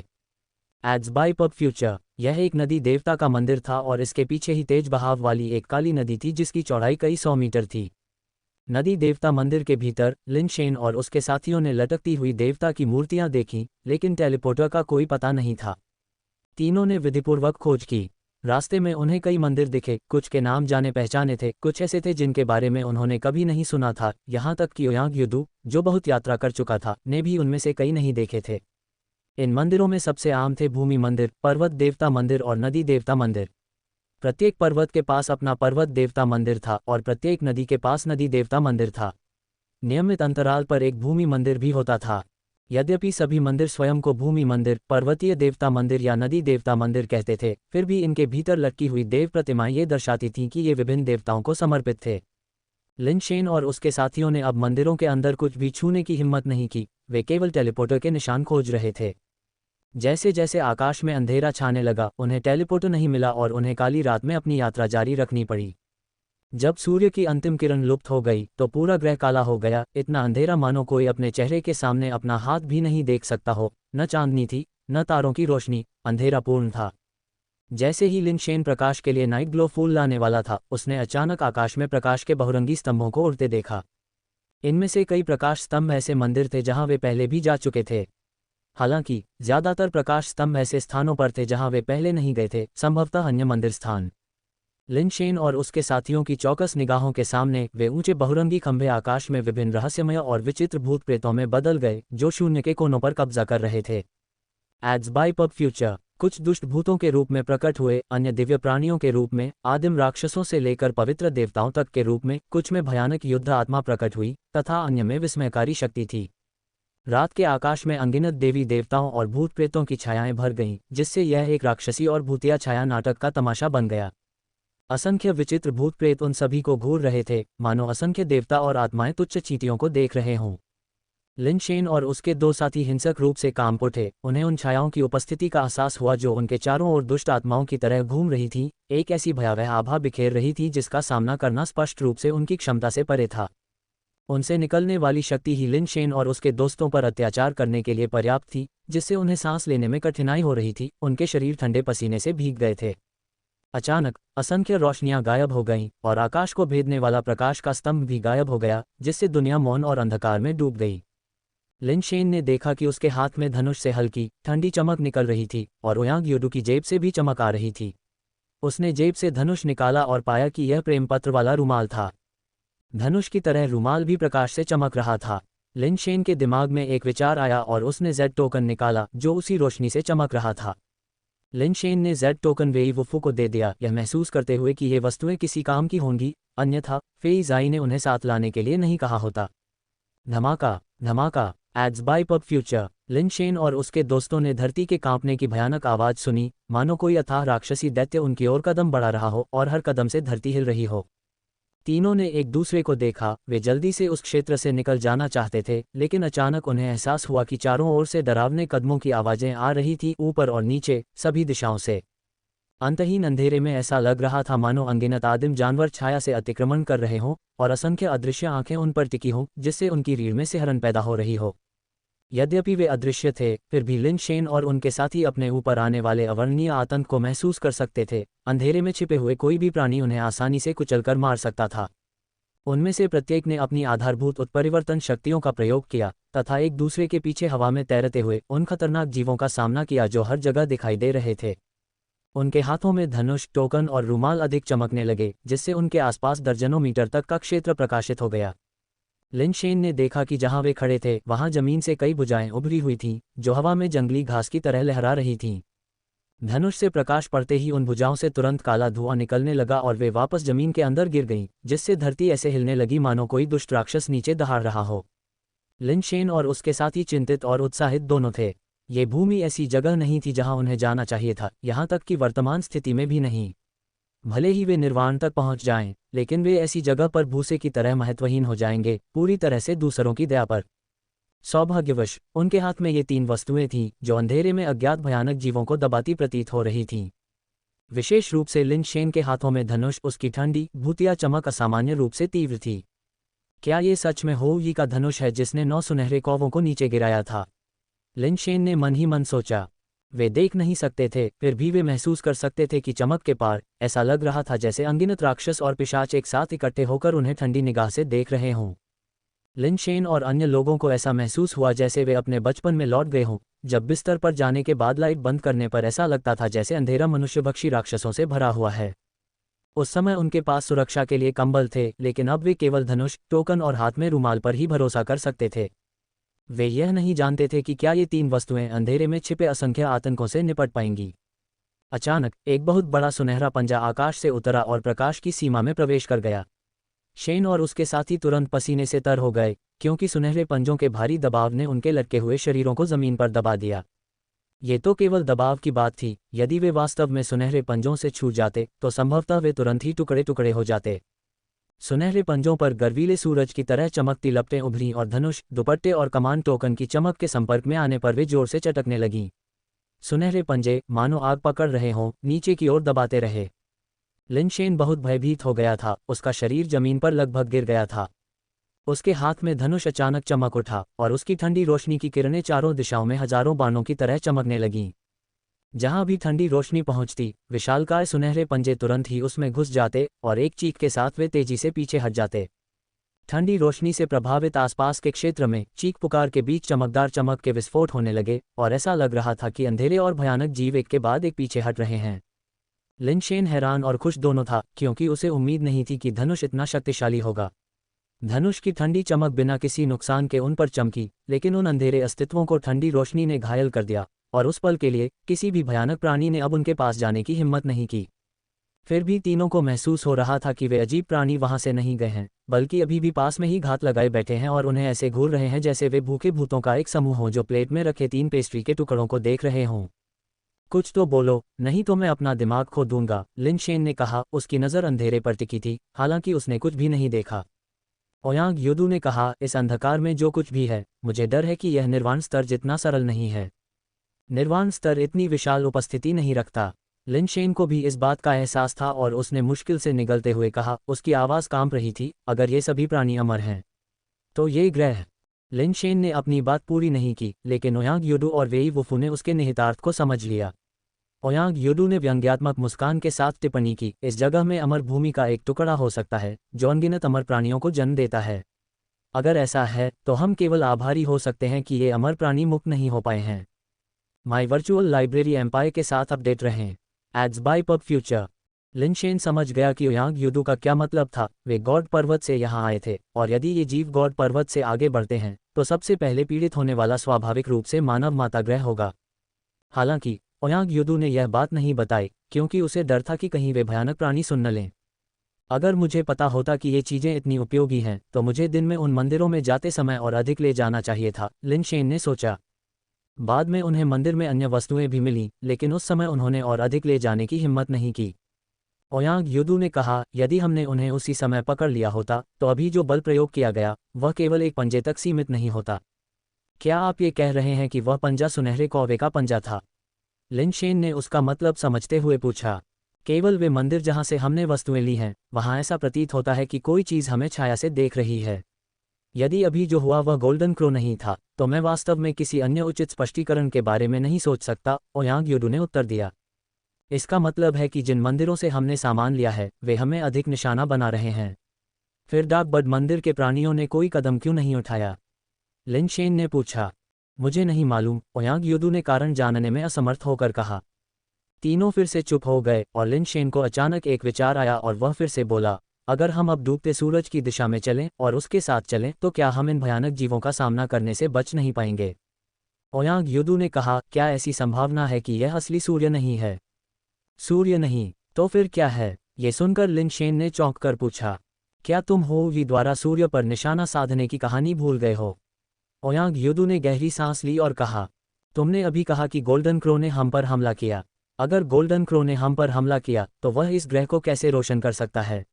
Ads by PubFuture. यह एक नदी देवता का मंदिर था और इसके पीछे ही तेज बहाव वाली एक काली नदी थी जिसकी चौड़ाई कई 100 मीटर थी। नदी देवता मंदिर के भीतर लिनशेन और उसके साथियों ने लटकती हुई देवता की मूर्तियां देखीं, लेकिन टेलीपोर्टर का कोई पता नहीं था। तीनों ने विधिपूर्वक खोज की। रास्ते में उन्हें कई मंदिर दिखे, कुछ के नाम जाने पहचाने थे, कुछ ऐसे थे जिनके बारे में उन्होंने कभी नहीं सुना था। यहाँ तक कि ओयांग युडू, जो बहुत यात्रा कर चुका था, ने भी उनमें से कई नहीं देखे थे। इन मंदिरों में सबसे आम थे भूमि मंदिर, पर्वत देवता मंदिर और नदी देवता मंदिर। प्रत्येक पर्वत के पास अपना पर्वत देवता मंदिर था और प्रत्येक नदी के पास नदी देवता मंदिर था। नियमित अंतराल पर एक भूमि मंदिर भी होता था। यद्यपि सभी मंदिर स्वयं को भूमि मंदिर, पर्वतीय देवता मंदिर या नदी देवता मंदिर कहते थे, फिर भी इनके भीतर लटकी हुई देव प्रतिमाएं ये दर्शाती थीं कि ये विभिन्न देवताओं को समर्पित थे। लिनशेन और उसके साथियों ने अब मंदिरों के अंदर कुछ भी छूने की हिम्मत नहीं की। वे केवल टेलीपोर्टर के निशान खोज रहे थे। जैसे जैसे आकाश में अंधेरा छाने लगा, उन्हें टेलीपोर्टर नहीं मिला और उन्हें काली रात में अपनी यात्रा जारी रखनी पड़ी। जब सूर्य की अंतिम किरण लुप्त हो गई तो पूरा ग्रह काला हो गया। इतना अंधेरा मानो कोई अपने चेहरे के सामने अपना हाथ भी नहीं देख सकता हो। न चांदनी थी, न तारों की रोशनी, अंधेरा पूर्ण था। जैसे ही लिनशेन प्रकाश के लिए नाइट ग्लो फूल लाने वाला था, उसने अचानक आकाश में प्रकाश के बहुरंगी स्तंभों को उड़ते देखा। इनमें से कई प्रकाश स्तंभ ऐसे मंदिर थे जहां वे पहले भी जा चुके थे। हालांकि ज्यादातर प्रकाश स्तंभ ऐसे स्थानों पर थे जहां वे पहले नहीं गए थे, संभवतः अन्य मंदिर स्थान। लिनशेन और उसके साथियों की चौकस निगाहों के सामने वे ऊंचे बहुरंगी खंभे आकाश में विभिन्न रहस्यमय और विचित्र भूत प्रेतों में बदल गए, जो शून्य के कोनों पर कब्जा कर रहे थे। Ads by PubFuture. कुछ दुष्ट भूतों के रूप में प्रकट हुए, अन्य दिव्य प्राणियों के रूप में, आदिम राक्षसों से लेकर पवित्र देवताओं तक के रूप में। कुछ में भयानक युद्ध आत्मा प्रकट हुई तथा अन्य में विस्मयकारी शक्ति थी। रात के आकाश में अनगिनत देवी देवताओं और भूत प्रेतों की छायाएं भर गईं, जिससे यह एक राक्षसी और भूतिया छाया नाटक का तमाशा बन गया। असंख्य विचित्र भूत प्रेत उन सभी को घूर रहे थे, मानो असंख्य देवता और आत्माएं तुच्छ चींटियों को देख रहे हों। लिन शेन और उसके दो साथी हिंसक रूप से कांप उठे। उन्हें उन छायाओं की उपस्थिति का एहसास हुआ जो उनके चारों ओर दुष्ट आत्माओं की तरह घूम रही थी। एक ऐसी भयावह आभा बिखेर रही थी जिसका सामना करना स्पष्ट रूप से उनकी क्षमता से परे था। उनसे निकलने वाली शक्ति ही लिन शेन और उसके दोस्तों पर अत्याचार करने के लिए पर्याप्त थी, जिससे उन्हें सांस लेने में कठिनाई हो रही थी। उनके शरीर ठंडे पसीने से भीग गए थे। अचानक असंख्य रोशनियां गायब हो गईं और आकाश को भेदने वाला प्रकाश का स्तंभ भी गायब हो गया, जिससे दुनिया मौन और अंधकार में डूब गई। लिन शेन ने देखा कि उसके हाथ में धनुष से हल्की ठंडी चमक निकल रही थी और ओयांग योडू की जेब से भी चमक आ रही थी। उसने जेब से धनुष निकाला और पाया कि यह प्रेम पत्र वाला रुमाल था। धनुष की तरह रुमाल भी प्रकाश से चमक रहा था। लिन शेन के दिमाग में एक विचार आया और उसने जेड टोकन निकाला जो उसी रोशनी से चमक रहा था। लिन शेन ने जेड टोकन वेई वुफू को दे दिया, यह महसूस करते हुए कि ये वस्तुएं किसी काम की होंगी, अन्यथा फेई जाई ने उन्हें साथ लाने के लिए नहीं कहा होता। धमाका धमाका ads by PubFuture. Lin Shen और उसके दोस्तों ने धरती के कांपने की भयानक आवाज सुनी, मानो कोई अथाह राक्षसी दैत्य उनकी ओर कदम बढ़ा रहा हो और हर कदम से धरती हिल रही हो। तीनों ने एक दूसरे को देखा। वे जल्दी से उस क्षेत्र से निकल जाना चाहते थे, लेकिन अचानक उन्हें एहसास हुआ कि चारों ओर से डरावने कदमों की आवाजें आ रही थीं, ऊपर और नीचे, सभी दिशाओं से। अंतहीन अंधेरे में ऐसा लग रहा था मानो अनगिनत आदिम जानवर छाया से अतिक्रमण कर रहे हों और असंख्य अदृश्य आंखें उन पर टिकी हों, जिससे उनकी रीढ़ में सिहरन पैदा हो रही हो। यद्यपि वे अदृश्य थे, फिर भी लिन शेन और उनके साथी अपने ऊपर आने वाले अवर्णनीय आतंक को महसूस कर सकते थे। अंधेरे में छिपे हुए कोई भी प्राणी उन्हें आसानी से कुचलकर मार सकता था। उनमें से प्रत्येक ने अपनी आधारभूत उत्परिवर्तन शक्तियों का प्रयोग किया तथा एक दूसरे के पीछे हवा में तैरते हुए उन खतरनाक जीवों का सामना किया जो हर जगह दिखाई दे रहे थे। उनके हाथों में धनुष, टोकन और रुमाल अधिक चमकने लगे, जिससे उनके आसपास दर्जनों मीटर तक का क्षेत्र प्रकाशित हो गया। लिन शेन ने देखा कि जहां वे खड़े थे वहां जमीन से कई भुजाएं उभरी हुई थीं, जो हवा में जंगली घास की तरह लहरा रही थीं। धनुष से प्रकाश पड़ते ही उन भुजाओं से तुरंत काला धुआं निकलने लगा और वे वापस जमीन के अंदर गिर गईं, जिससे धरती ऐसे हिलने लगी मानो कोई दुष्ट राक्षस नीचे दहाड़ रहा हो। लिन शेन और उसके साथी चिंतित और उत्साहित दोनों थे। ये भूमि ऐसी जगह नहीं थी जहां उन्हें जाना चाहिए था, यहाँ तक कि वर्तमान स्थिति में भी नहीं। भले ही वे निर्वाण तक पहुंच जाएं, लेकिन वे ऐसी जगह पर भूसे की तरह महत्वहीन हो जाएंगे, पूरी तरह से दूसरों की दया पर। सौभाग्यवश उनके हाथ में ये तीन वस्तुएं थीं जो अंधेरे में अज्ञात भयानक जीवों को दबाती प्रतीत हो रही थीं। विशेष रूप से लिन शेन के हाथों में धनुष, उसकी ठंडी भूतिया चमक असामान्य रूप से तीव्र थी। क्या ये सच में हो यी का धनुष है जिसने 9 सुनहरे कौवों को नीचे गिराया था? लिन शेन ने मन ही मन सोचा। वे देख नहीं सकते थे, फिर भी वे महसूस कर सकते थे कि चमक के पार ऐसा लग रहा था जैसे अनगिनत राक्षस और पिशाच एक साथ इकट्ठे होकर उन्हें ठंडी निगाह से देख रहे हों। लिन शेन और अन्य लोगों को ऐसा महसूस हुआ जैसे वे अपने बचपन में लौट गए हों, जब बिस्तर पर जाने के बाद लाइट बंद करने पर ऐसा लगता था जैसे अंधेरा मनुष्यभक्षी राक्षसों से भरा हुआ है। उस समय उनके पास सुरक्षा के लिए कंबल थे, लेकिन अब वे केवल धनुष, टोकन और हाथ में रुमाल पर ही भरोसा कर सकते थे। वे यह नहीं जानते थे कि क्या ये तीन वस्तुएं अंधेरे में छिपे असंख्य आतंकों से निपट पाएंगी। अचानक एक बहुत बड़ा सुनहरा पंजा आकाश से उतरा और प्रकाश की सीमा में प्रवेश कर गया। शेन और उसके साथी तुरंत पसीने से तर हो गए, क्योंकि सुनहरे पंजों के भारी दबाव ने उनके लटके हुए शरीरों को जमीन पर दबा दिया। ये तो केवल दबाव की बात थी, यदि वे वास्तव में सुनहरे पंजों से छूट जाते तो संभवतः वे तुरंत ही टुकड़े टुकड़े हो जाते। सुनहरे पंजों पर गर्वीले सूरज की तरह चमकती लपटें उभरीं और धनुष, दुपट्टे और कमान टोकन की चमक के संपर्क में आने पर वे जोर से चटकने लगीं। सुनहरे पंजे मानो आग पकड़ रहे हों, नीचे की ओर दबाते रहे। लिन शेन बहुत भयभीत हो गया था, उसका शरीर जमीन पर लगभग गिर गया था। उसके हाथ में धनुष अचानक चमक उठा और उसकी ठंडी रोशनी की किरणें चारों दिशाओं में हजारों बाणों की तरह चमकने लगीं। जहां भी ठंडी रोशनी पहुंचती, विशालकाय सुनहरे पंजे तुरंत ही उसमें घुस जाते और एक चीख के साथ वे तेजी से पीछे हट जाते। ठंडी रोशनी से प्रभावित आसपास के क्षेत्र में चीख पुकार के बीच चमकदार चमक के विस्फोट होने लगे और ऐसा लग रहा था कि अंधेरे और भयानक जीव एक के बाद एक पीछे हट रहे हैं। लिन शेन हैरान और खुश दोनों था, क्योंकि उसे उम्मीद नहीं थी कि धनुष इतना शक्तिशाली होगा। धनुष की ठंडी चमक बिना किसी नुकसान के उन पर चमकी, लेकिन उन अंधेरे अस्तित्वों को ठंडी रोशनी ने घायल कर दिया और उस पल के लिए किसी भी भयानक प्राणी ने अब उनके पास जाने की हिम्मत नहीं की। फिर भी तीनों को महसूस हो रहा था कि वे अजीब प्राणी वहां से नहीं गए हैं, बल्कि अभी भी पास में ही घात लगाए बैठे हैं और उन्हें ऐसे घूर रहे हैं जैसे वे भूखे भूतों का एक समूह हो जो प्लेट में रखे 3 पेस्ट्री के टुकड़ों को देख रहे हों। कुछ तो बोलो, नहीं तो मैं अपना दिमाग खो दूंगा, लिन शेन ने कहा। उसकी नज़र अंधेरे पर टिकी थी, हालांकि उसने कुछ भी नहीं देखा। ओयांग योदू ने कहा, इस अंधकार में जो कुछ भी है, मुझे डर है कि यह निर्वाण स्तर जितना सरल नहीं है। निर्वाण स्तर इतनी विशाल उपस्थिति नहीं रखता। लिन शेन को भी इस बात का एहसास था और उसने मुश्किल से निगलते हुए कहा, उसकी आवाज़ कांप रही थी, अगर ये सभी प्राणी अमर हैं तो ये ग्रह। लिन शेन ने अपनी बात पूरी नहीं की, लेकिन ओयांग योदू और वेई वुफू ने उसके निहितार्थ को समझ लिया। ओयांग योदू ने व्यंग्यात्मक मुस्कान के साथ टिप्पणी की, इस जगह में अमर भूमि का एक टुकड़ा हो सकता है जो अनगिनत अमर प्राणियों को जन्म देता है। अगर ऐसा है तो हम केवल आभारी हो सकते हैं कि ये अमर प्राणी मुक्त नहीं हो पाए हैं। माई वर्चुअल लाइब्रेरी एम्पायर के साथ अपडेट रहें। Ads by PubFuture. Lin Shen समझ गया कि ओयांग योदू का क्या मतलब था। वे गॉड पर्वत से यहाँ आए थे, और यदि ये जीव गॉड पर्वत से आगे बढ़ते हैं तो सबसे पहले पीड़ित होने वाला स्वाभाविक रूप से मानव माता ग्रह होगा। हालांकि ओयांग योदू ने यह बात नहीं बताई, क्योंकि उसे डर था कि कहीं वे भयानक प्राणी सुन न लें। अगर मुझे पता होता कि ये चीज़ें इतनी उपयोगी हैं तो मुझे दिन में उन मंदिरों में जाते समय और अधिक ले जाना चाहिए था, लिन शेन ने सोचा। बाद में उन्हें मंदिर में अन्य वस्तुएं भी मिलीं, लेकिन उस समय उन्होंने और अधिक ले जाने की हिम्मत नहीं की। ओयांग योदू ने कहा, यदि हमने उन्हें उसी समय पकड़ लिया होता तो अभी जो बल प्रयोग किया गया वह केवल एक पंजे तक सीमित नहीं होता। क्या आप ये कह रहे हैं कि वह पंजा सुनहरे कौवे का पंजा था? लिन शेन ने उसका मतलब समझते हुए पूछा। केवल वे मंदिर जहां से हमने वस्तुएं ली हैं, वहां ऐसा प्रतीत होता है कि कोई चीज़ हमें छाया से देख रही है। यदि अभी जो हुआ वह गोल्डन क्रो नहीं था तो मैं वास्तव में किसी अन्य उचित स्पष्टीकरण के बारे में नहीं सोच सकता, ओयांग योदू ने उत्तर दिया। इसका मतलब है कि जिन मंदिरों से हमने सामान लिया है वे हमें अधिक निशाना बना रहे हैं। फिर डार्क बर्ड मंदिर के प्राणियों ने कोई कदम क्यों नहीं उठाया? लिन शेन ने पूछा। मुझे नहीं मालूम, ओयांग योदू ने कारण जानने में असमर्थ होकर कहा। तीनों फिर से चुप हो गए और लिन शेन को अचानक एक विचार आया और वह फिर से बोला, अगर हम अब डूबते सूरज की दिशा में चलें और उसके साथ चलें तो क्या हम इन भयानक जीवों का सामना करने से बच नहीं पाएंगे? ओयांग योदू ने कहा, क्या ऐसी संभावना है कि यह असली सूर्य नहीं है? सूर्य नहीं तो फिर क्या है? ये सुनकर लिन शेन ने चौंक कर पूछा, क्या तुम होवी द्वारा सूर्य पर निशाना साधने की कहानी भूल गए हो? ओयांग योदू ने गहरी सांस ली और कहा, तुमने अभी कहा कि गोल्डन क्रो ने हम पर हमला किया। अगर गोल्डन क्रो ने हम पर हमला किया तो वह इस ग्रह को कैसे रोशन कर सकता है?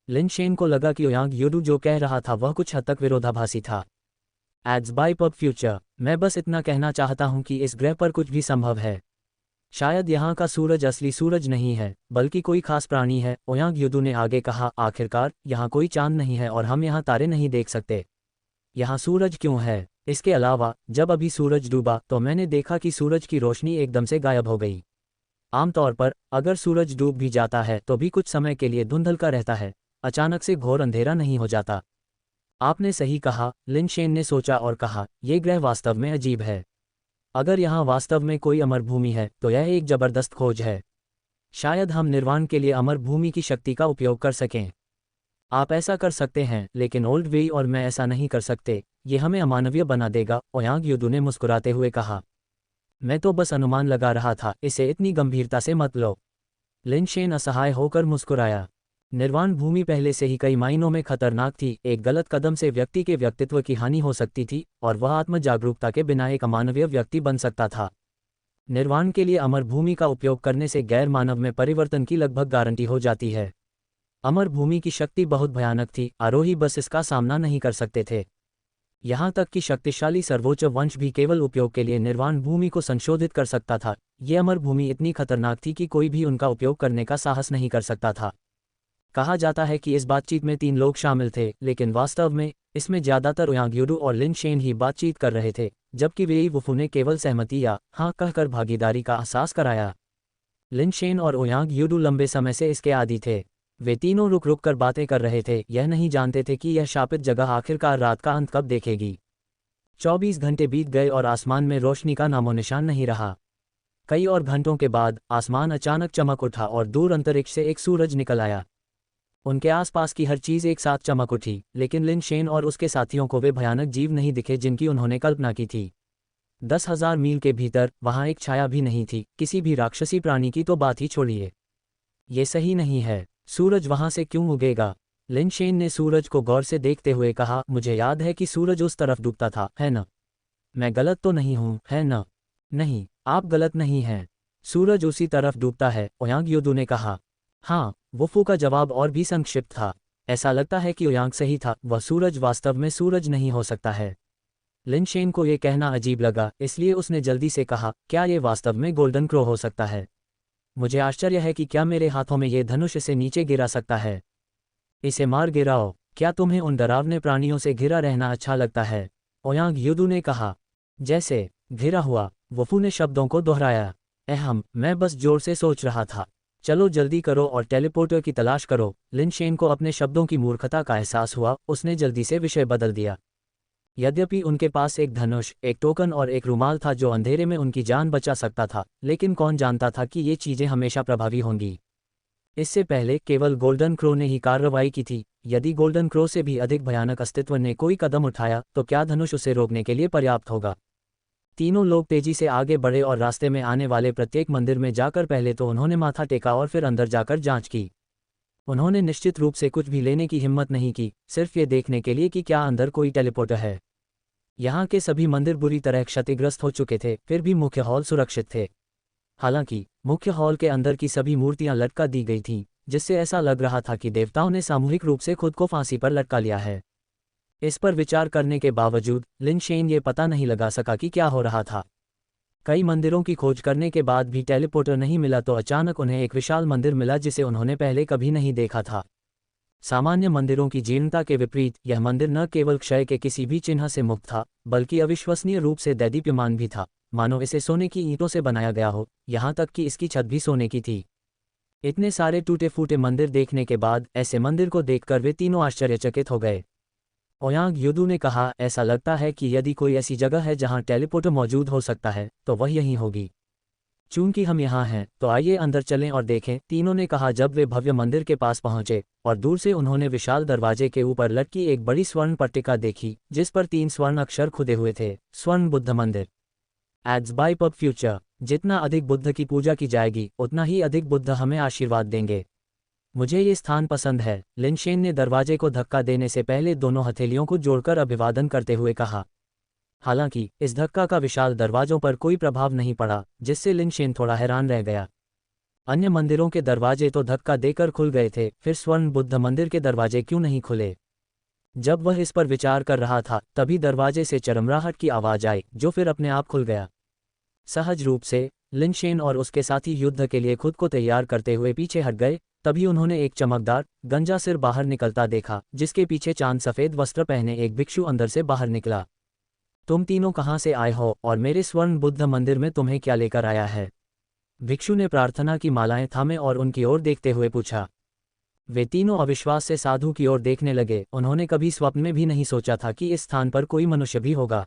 लिन शेन को लगा कि ओयांग योदू जो कह रहा था वह कुछ हद तक विरोधाभासी था। Ads by PubFuture. मैं बस इतना कहना चाहता हूं कि इस ग्रह पर कुछ भी संभव है। शायद यहाँ का सूरज असली सूरज नहीं है, बल्कि कोई खास प्राणी है, ओयांग योदू ने आगे कहा। आखिरकार यहाँ कोई चांद नहीं है और हम यहाँ तारे नहीं देख सकते। यहाँ सूरज क्यों है? इसके अलावा जब अभी सूरज डूबा तो मैंने देखा कि सूरज की रोशनी एकदम से गायब हो गई। आमतौर पर अगर सूरज डूब भी जाता है तो भी कुछ समय के लिए धुंधलका रहता है, अचानक से घोर अंधेरा नहीं हो जाता। आपने सही कहा, लिन शेन ने सोचा और कहा, यह ग्रह वास्तव में अजीब है। अगर यहाँ वास्तव में कोई अमर भूमि है तो यह एक जबरदस्त खोज है। शायद हम निर्वाण के लिए अमर भूमि की शक्ति का उपयोग कर सकें। आप ऐसा कर सकते हैं, लेकिन ओल्ड वेई और मैं ऐसा नहीं कर सकते, ये हमें अमानवीय बना देगा, ओयांग योदू ने मुस्कुराते हुए कहा। मैं तो बस अनुमान लगा रहा था, इसे इतनी गंभीरता से मत लो। लिन शेन असहाय होकर मुस्कुराया। निर्वाण भूमि पहले से ही कई मायनों में खतरनाक थी। एक गलत कदम से व्यक्ति के व्यक्तित्व की हानि हो सकती थी और वह आत्म जागरूकता के बिना एक अमानवीय व्यक्ति बन सकता था। निर्वाण के लिए अमर भूमि का उपयोग करने से गैर मानव में परिवर्तन की लगभग गारंटी हो जाती है। अमर भूमि की शक्ति बहुत भयानक थी, आरोही बस इसका सामना नहीं कर सकते थे। यहाँ तक कि शक्तिशाली सर्वोच्च वंश भी केवल उपयोग के लिए निर्वाण भूमि को संशोधित कर सकता था। ये अमर भूमि इतनी खतरनाक थी कि कोई भी उनका उपयोग करने का साहस नहीं कर सकता था। कहा जाता है कि इस बातचीत में 3 लोग शामिल थे, लेकिन वास्तव में इसमें ज्यादातर ओयांग योदू और लिन शेन ही बातचीत कर रहे थे, जबकि वेई वुफू ने केवल सहमति या हाँ कहकर भागीदारी का एहसास कराया। लिन शेन और ओयांग योदू लंबे समय से इसके आदी थे। वे तीनों रुक रुक कर बातें कर रहे थे, यह नहीं जानते थे कि यह शापित जगह आखिरकार रात का अंत कब देखेगी। 24 घंटे बीत गए और आसमान में रोशनी का नामोनिशान नहीं रहा। कई और घंटों के बाद आसमान अचानक चमक उठा और दूर अंतरिक्ष से एक सूरज निकल आया। उनके आसपास की हर चीज़ एक साथ चमक उठी, लेकिन लिन शेन और उसके साथियों को वे भयानक जीव नहीं दिखे जिनकी उन्होंने कल्पना की थी। 10,000 मील के भीतर वहां एक छाया भी नहीं थी, किसी भी राक्षसी प्राणी की तो बात ही छोड़िए। ये सही नहीं है, सूरज वहां से क्यों उगेगा? लिन शेन ने सूरज को गौर से देखते हुए कहा, मुझे याद है कि सूरज उस तरफ डूबता था, है न? मैं गलत तो नहीं हूं, है न? नहीं, आप गलत नहीं हैं। सूरज उसी तरफ डूबता है, ओयांग योदू ने कहा। हाँ, वुफू का जवाब और भी संक्षिप्त था। ऐसा लगता है कि ओयांग सही था, वह सूरज वास्तव में सूरज नहीं हो सकता है। लिन शेन को ये कहना अजीब लगा, इसलिए उसने जल्दी से कहा, क्या ये वास्तव में गोल्डन क्रो हो सकता है? मुझे आश्चर्य है कि क्या मेरे हाथों में ये धनुष इसे नीचे गिरा सकता है। इसे मार गिराओ। क्या तुम्हें उन डरावने प्राणियों से घिरा रहना अच्छा लगता है? ओयांग यूदू ने कहा। जैसे घिरा हुआ, वफू ने शब्दों को दोहराया। मैं बस जोर से सोच रहा था। चलो जल्दी करो और टेलीपोर्टर की तलाश करो। लिन शेन को अपने शब्दों की मूर्खता का एहसास हुआ, उसने जल्दी से विषय बदल दिया। यद्यपि उनके पास एक धनुष, एक टोकन और एक रुमाल था जो अंधेरे में उनकी जान बचा सकता था, लेकिन कौन जानता था कि ये चीजें हमेशा प्रभावी होंगी। इससे पहले केवल गोल्डन क्रो ने ही कार्रवाई की थी। यदि गोल्डन क्रो से भी अधिक भयानक अस्तित्व ने कोई कदम उठाया तो क्या धनुष उसे रोकने के लिए पर्याप्त होगा? तीनों लोग तेजी से आगे बढ़े और रास्ते में आने वाले प्रत्येक मंदिर में जाकर पहले तो उन्होंने माथा टेका और फिर अंदर जाकर जांच की। उन्होंने निश्चित रूप से कुछ भी लेने की हिम्मत नहीं की, सिर्फ ये देखने के लिए कि क्या अंदर कोई टेलीपोर्टर है। यहाँ के सभी मंदिर बुरी तरह क्षतिग्रस्त हो चुके थे, फिर भी मुख्य हॉल सुरक्षित थे। हालांकि मुख्य हॉल के अंदर की सभी मूर्तियां लटका दी गई थीं, जिससे ऐसा लग रहा था कि देवताओं ने सामूहिक रूप से खुद को फांसी पर लटका लिया है। इस पर विचार करने के बावजूद लिन शेन ये पता नहीं लगा सका कि क्या हो रहा था। कई मंदिरों की खोज करने के बाद भी टेलीपोर्टर नहीं मिला तो अचानक उन्हें एक विशाल मंदिर मिला जिसे उन्होंने पहले कभी नहीं देखा था। सामान्य मंदिरों की जीर्णता के विपरीत यह मंदिर न केवल क्षय के किसी भी चिन्ह से मुक्त था, बल्कि अविश्वसनीय रूप से दैदीप्यमान भी था, मानो इसे सोने की ईंटों से बनाया गया हो, यहाँ तक कि इसकी छत भी सोने की थी। इतने सारे टूटे फूटे मंदिर देखने के बाद ऐसे मंदिर को देखकर वे तीनों आश्चर्यचकित हो गए। ओयांग यूदू ने कहा, ऐसा लगता है कि यदि कोई ऐसी जगह है जहां टेलीपोर्टर मौजूद हो सकता है तो वह यहीं होगी। चूंकि हम यहाँ हैं तो आइए अंदर चलें और देखें, तीनों ने कहा जब वे भव्य मंदिर के पास पहुंचे और दूर से उन्होंने विशाल दरवाजे के ऊपर लटकी एक बड़ी स्वर्ण पट्टिका देखी जिस पर 3 स्वर्ण अक्षर खुदे हुए थे, स्वर्ण बुद्ध मंदिर। Ads by PubFuture. जितना अधिक बुद्ध की पूजा की जाएगी उतना ही अधिक बुद्ध हमें आशीर्वाद देंगे। मुझे ये स्थान पसंद है। लिन शेन ने दरवाजे को धक्का देने से पहले दोनों हथेलियों को जोड़कर अभिवादन करते हुए कहा। हालांकि इस धक्का का विशाल दरवाजों पर कोई प्रभाव नहीं पड़ा, जिससे लिन शेन थोड़ा हैरान रह गया। अन्य मंदिरों के दरवाजे तो धक्का देकर खुल गए थे, फिर स्वर्ण बुद्ध मंदिर के दरवाजे क्यों नहीं खुले? जब वह इस पर विचार कर रहा था तभी दरवाजे से चरमराहट की आवाज आई जो फिर अपने आप खुल गया। सहज रूप से लिन शेन और उसके साथी युद्ध के लिए खुद को तैयार करते हुए पीछे हट गए। तभी उन्होंने एक चमकदार गंजा सिर बाहर निकलता देखा, जिसके पीछे चांद सफेद वस्त्र पहने एक भिक्षु अंदर से बाहर निकला। तुम तीनों कहाँ से आए हो और मेरे स्वर्ण बुद्ध मंदिर में तुम्हें क्या लेकर आया है? भिक्षु ने प्रार्थना की मालाएं थामे और उनकी ओर देखते हुए पूछा। वे तीनों अविश्वास से साधु की ओर देखने लगे। उन्होंने कभी स्वप्न में भी नहीं सोचा था कि इस स्थान पर कोई मनुष्य भी होगा।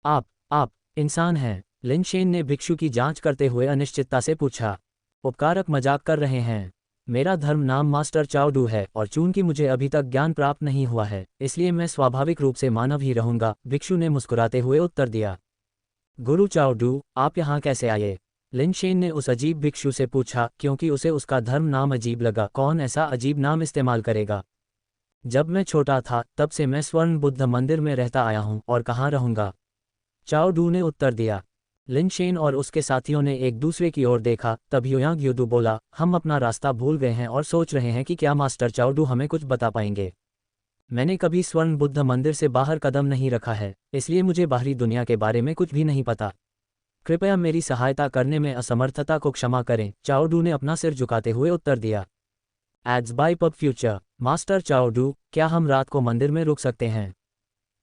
आप इंसान हैं? लिन शेन ने भिक्षु की जांच करते हुए अनिश्चितता से पूछा। उपकारक मजाक कर रहे हैं। मेरा धर्म नाम मास्टर चाओ डू है और चूंकि मुझे अभी तक ज्ञान प्राप्त नहीं हुआ है इसलिए मैं स्वाभाविक रूप से मानव ही रहूंगा, भिक्षु ने मुस्कुराते हुए उत्तर दिया। गुरु चाओ डू, आप यहाँ कैसे आए? लिन शेन ने उस अजीब भिक्षु से पूछा, क्योंकि उसे उसका धर्म नाम अजीब लगा। कौन ऐसा अजीब नाम इस्तेमाल करेगा? जब मैं छोटा था तब से मैं स्वर्ण बुद्ध मंदिर में रहता आया हूँ और कहाँ रहूंगा, चाओ डू ने उत्तर दिया। लिन शेन और उसके साथियों ने एक दूसरे की ओर देखा। तभी ओयांग यूदू बोला, हम अपना रास्ता भूल गए हैं और सोच रहे हैं कि क्या मास्टर चाओ डू हमें कुछ बता पाएंगे। मैंने कभी स्वर्ण बुद्ध मंदिर से बाहर कदम नहीं रखा है, इसलिए मुझे बाहरी दुनिया के बारे में कुछ भी नहीं पता। कृपया मेरी सहायता करने में असमर्थता को क्षमा करें, चाओ डू ने अपना सिर झुकाते हुए उत्तर दिया। Ads by PubFuture. Master Chao Du, क्या हम रात को मंदिर में रुक सकते हैं?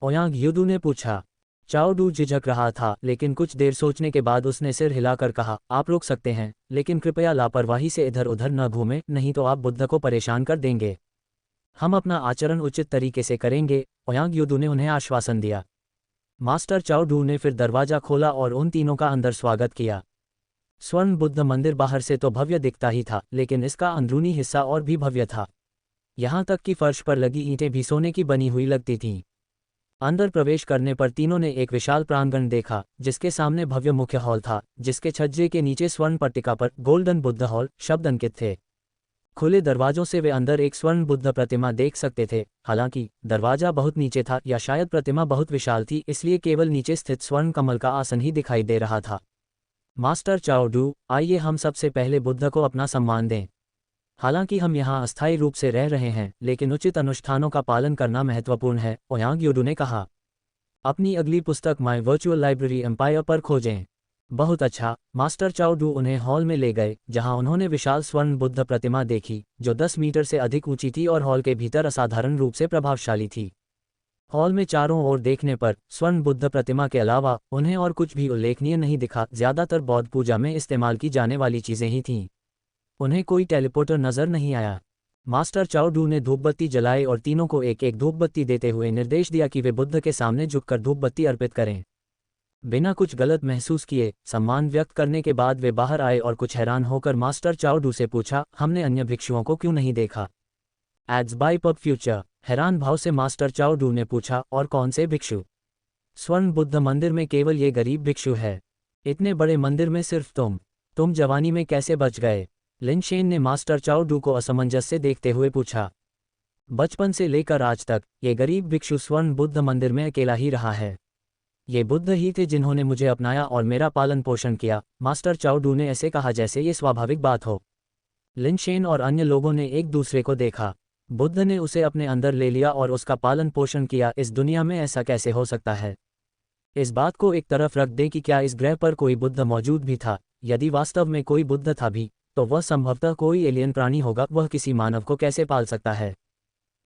ओयांग यूदू ने पूछा। चाओ डू झिझक रहा था, लेकिन कुछ देर सोचने के बाद उसने सिर हिलाकर कहा, आप रुक सकते हैं, लेकिन कृपया लापरवाही से इधर उधर न घूमें, नहीं तो आप बुद्ध को परेशान कर देंगे। हम अपना आचरण उचित तरीके से करेंगे, ओयांग यूदू ने उन्हें आश्वासन दिया। मास्टर चाओ डू ने फिर दरवाजा खोला और उन तीनों का अंदर स्वागत किया। स्वर्ण बुद्ध मंदिर बाहर से तो भव्य दिखता ही था, लेकिन इसका अंदरूनी हिस्सा और भी भव्य था। यहाँ तक कि फर्श पर लगी ईंटें भी सोने की बनी हुई लगती थीं। अंदर प्रवेश करने पर तीनों ने एक विशाल प्रांगण देखा, जिसके सामने भव्य मुख्य हॉल था, जिसके छज्जे के नीचे स्वर्ण पट्टिका पर गोल्डन बुद्ध हॉल शब्द अंकित थे। खुले दरवाजों से वे अंदर एक स्वर्ण बुद्ध प्रतिमा देख सकते थे। हालांकि दरवाजा बहुत नीचे था, या शायद प्रतिमा बहुत विशाल थी, इसलिए केवल नीचे स्थित स्वर्ण कमल का आसन ही दिखाई दे रहा था। मास्टर चाओ डू, आइए हम सबसे पहले बुद्ध को अपना सम्मान दें। हालांकि हम यहाँ अस्थायी रूप से रह रहे हैं, लेकिन उचित अनुष्ठानों का पालन करना महत्वपूर्ण है, ओयांग यूडू ने कहा। अपनी अगली पुस्तक माई वर्चुअल लाइब्रेरी एम्पायर पर खोजें। बहुत अच्छा। मास्टर चाओ डू उन्हें हॉल में ले गए, जहां उन्होंने विशाल स्वर्ण बुद्ध प्रतिमा देखी, जो 10 मीटर से अधिक ऊंची थी और हॉल के भीतर असाधारण रूप से प्रभावशाली थी। हॉल में चारों ओर देखने पर स्वर्ण बुद्ध प्रतिमा के अलावा उन्हें और कुछ भी उल्लेखनीय नहीं दिखा। ज्यादातर बौद्ध पूजा में इस्तेमाल की जाने वाली चीजें ही थीं। उन्हें कोई टेलीपोर्टर नजर नहीं आया। मास्टर चाओ डू ने धूपबत्ती जलाई और तीनों को एक एक धूपबत्ती देते हुए निर्देश दिया कि वे बुद्ध के सामने झुककर धूपबत्ती अर्पित करें। बिना कुछ गलत महसूस किए सम्मान व्यक्त करने के बाद वे बाहर आए और कुछ हैरान होकर मास्टर चाओ डू से पूछा, हमने अन्य भिक्षुओं को क्यों नहीं देखा? Ads by PubFuture. हैरान भाव से मास्टर चाओ डू ने पूछा, और कौन से भिक्षु? स्वर्ण बुद्ध मंदिर में केवल ये गरीब भिक्षु है। इतने बड़े मंदिर में सिर्फ तुम जवानी में कैसे बच गए? लिन शेन ने मास्टर चाओ डू को असमंजस से देखते हुए पूछा। बचपन से लेकर आज तक ये गरीब भिक्षु स्वर्ण बुद्ध मंदिर में अकेला ही रहा है। ये बुद्ध ही थे जिन्होंने मुझे अपनाया और मेरा पालन पोषण किया। मास्टर चाओ डू ने ऐसे कहा जैसे ये स्वाभाविक बात हो। लिन शेन और अन्य लोगों ने एक दूसरे को देखा। बुद्ध ने उसे अपने अंदर ले लिया और उसका पालन पोषण किया। इस दुनिया में ऐसा कैसे हो सकता है? इस बात को एक तरफ रख दें कि क्या इस ग्रह पर कोई बुद्ध मौजूद भी था। यदि वास्तव में कोई बुद्ध था भी, तो वह संभवतः कोई एलियन प्राणी होगा। वह किसी मानव को कैसे पाल सकता है?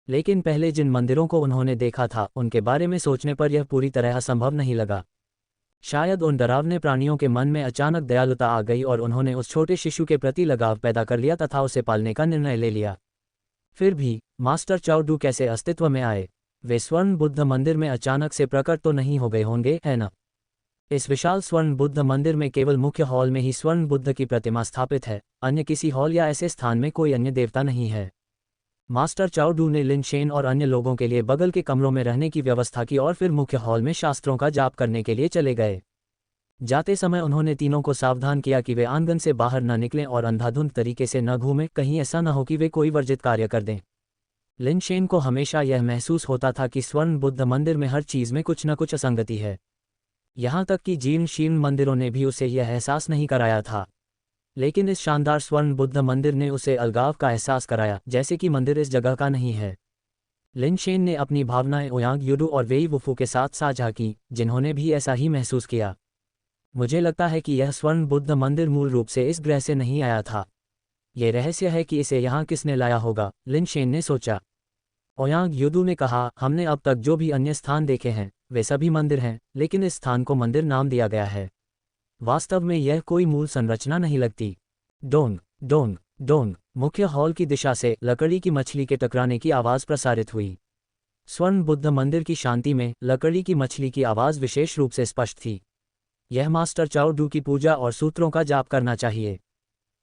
लेकिन पहले जिन मंदिरों को उन्होंने देखा था, उनके बारे में सोचने पर यह पूरी तरह असंभव नहीं लगा। शायद उन डरावने प्राणियों के मन में अचानक दयालुता आ गई और उन्होंने उस छोटे शिशु के प्रति लगाव पैदा कर लिया तथा उसे पालने का निर्णय ले लिया। फिर भी मास्टर चाओ डू कैसे अस्तित्व में आए? वे स्वर्ण बुद्ध मंदिर में अचानक से प्रकट तो नहीं हो गए होंगे, है ना? इस विशाल स्वर्ण बुद्ध मंदिर में केवल मुख्य हॉल में ही स्वर्ण बुद्ध की प्रतिमा स्थापित है। अन्य किसी हॉल या ऐसे स्थान में कोई अन्य देवता नहीं है। मास्टर चाओ डू ने लिन शेन और अन्य लोगों के लिए बगल के कमरों में रहने की व्यवस्था की और फिर मुख्य हॉल में शास्त्रों का जाप करने के लिए चले गए। जाते समय उन्होंने तीनों को सावधान किया कि वे आंगन से बाहर न निकलें और अंधाधुंध तरीके से न घूमें, कहीं ऐसा न हो कि वे कोई वर्जित कार्य कर दें। लिन शेन को हमेशा यह महसूस होता था कि स्वर्ण बुद्ध मंदिर में हर चीज में कुछ न कुछ असंगति है। यहाँ तक कि जीर्ण शीर्ण मंदिरों ने भी उसे यह एहसास नहीं कराया था। लेकिन इस शानदार स्वर्ण बुद्ध मंदिर ने उसे अलगाव का एहसास कराया, जैसे कि मंदिर इस जगह का नहीं है। लिन शेन ने अपनी भावनाएं ओयांग यूडू और वेई वुफू के साथ साझा की, जिन्होंने भी ऐसा ही महसूस किया। मुझे लगता है कि यह स्वर्ण बुद्ध मंदिर मूल रूप से इस ग्रह से नहीं आया था। यह रहस्य है कि इसे यहाँ किसने लाया होगा, लिन शेन ने सोचा। ओयांग यूडू ने कहा, हमने अब तक जो भी अन्य स्थान देखे हैं वे सभी मंदिर हैं, लेकिन इस स्थान को मंदिर नाम दिया गया है। वास्तव में यह कोई मूल संरचना नहीं लगती। Dong Dong Dong. मुख्य हॉल की दिशा से लकड़ी की मछली के टकराने की आवाज प्रसारित हुई। स्वर्ण बुद्ध मंदिर की शांति में लकड़ी की मछली की आवाज विशेष रूप से स्पष्ट थी। यह मास्टर चाओ डू की पूजा और सूत्रों का जाप करना चाहिए।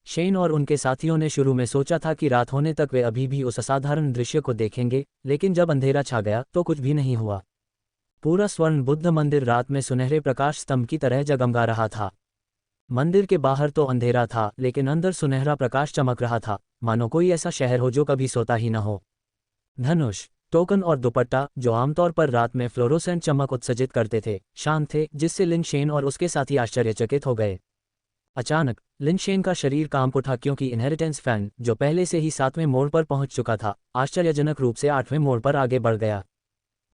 शेन और उनके साथियों ने शुरू में सोचा था कि रात होने तक वे अभी भी उस असाधारण दृश्य को देखेंगे, लेकिन जब अंधेरा छा गया तो कुछ भी नहीं हुआ। पूरा स्वर्ण बुद्ध मंदिर रात में सुनहरे प्रकाश स्तंभ की तरह जगमगा रहा था। मंदिर के बाहर तो अंधेरा था, लेकिन अंदर सुनहरा प्रकाश चमक रहा था, मानो कोई ऐसा शहर हो जो कभी सोता ही न हो। धनुष, टोकन और दुपट्टा, जो आमतौर पर रात में फ्लोरोसेंट चमक उत्सर्जित करते थे, शांत थे, जिससे लिन शेन और उसके साथी आश्चर्यचकित हो गए। अचानक लिन शेन का शरीर कांप उठा, क्योंकि इनहेरिटेंस फैन, जो पहले से ही 7वें मोड़ पर पहुंच चुका था, आश्चर्यजनक रूप से 8वें मोड़ पर आगे बढ़ गया।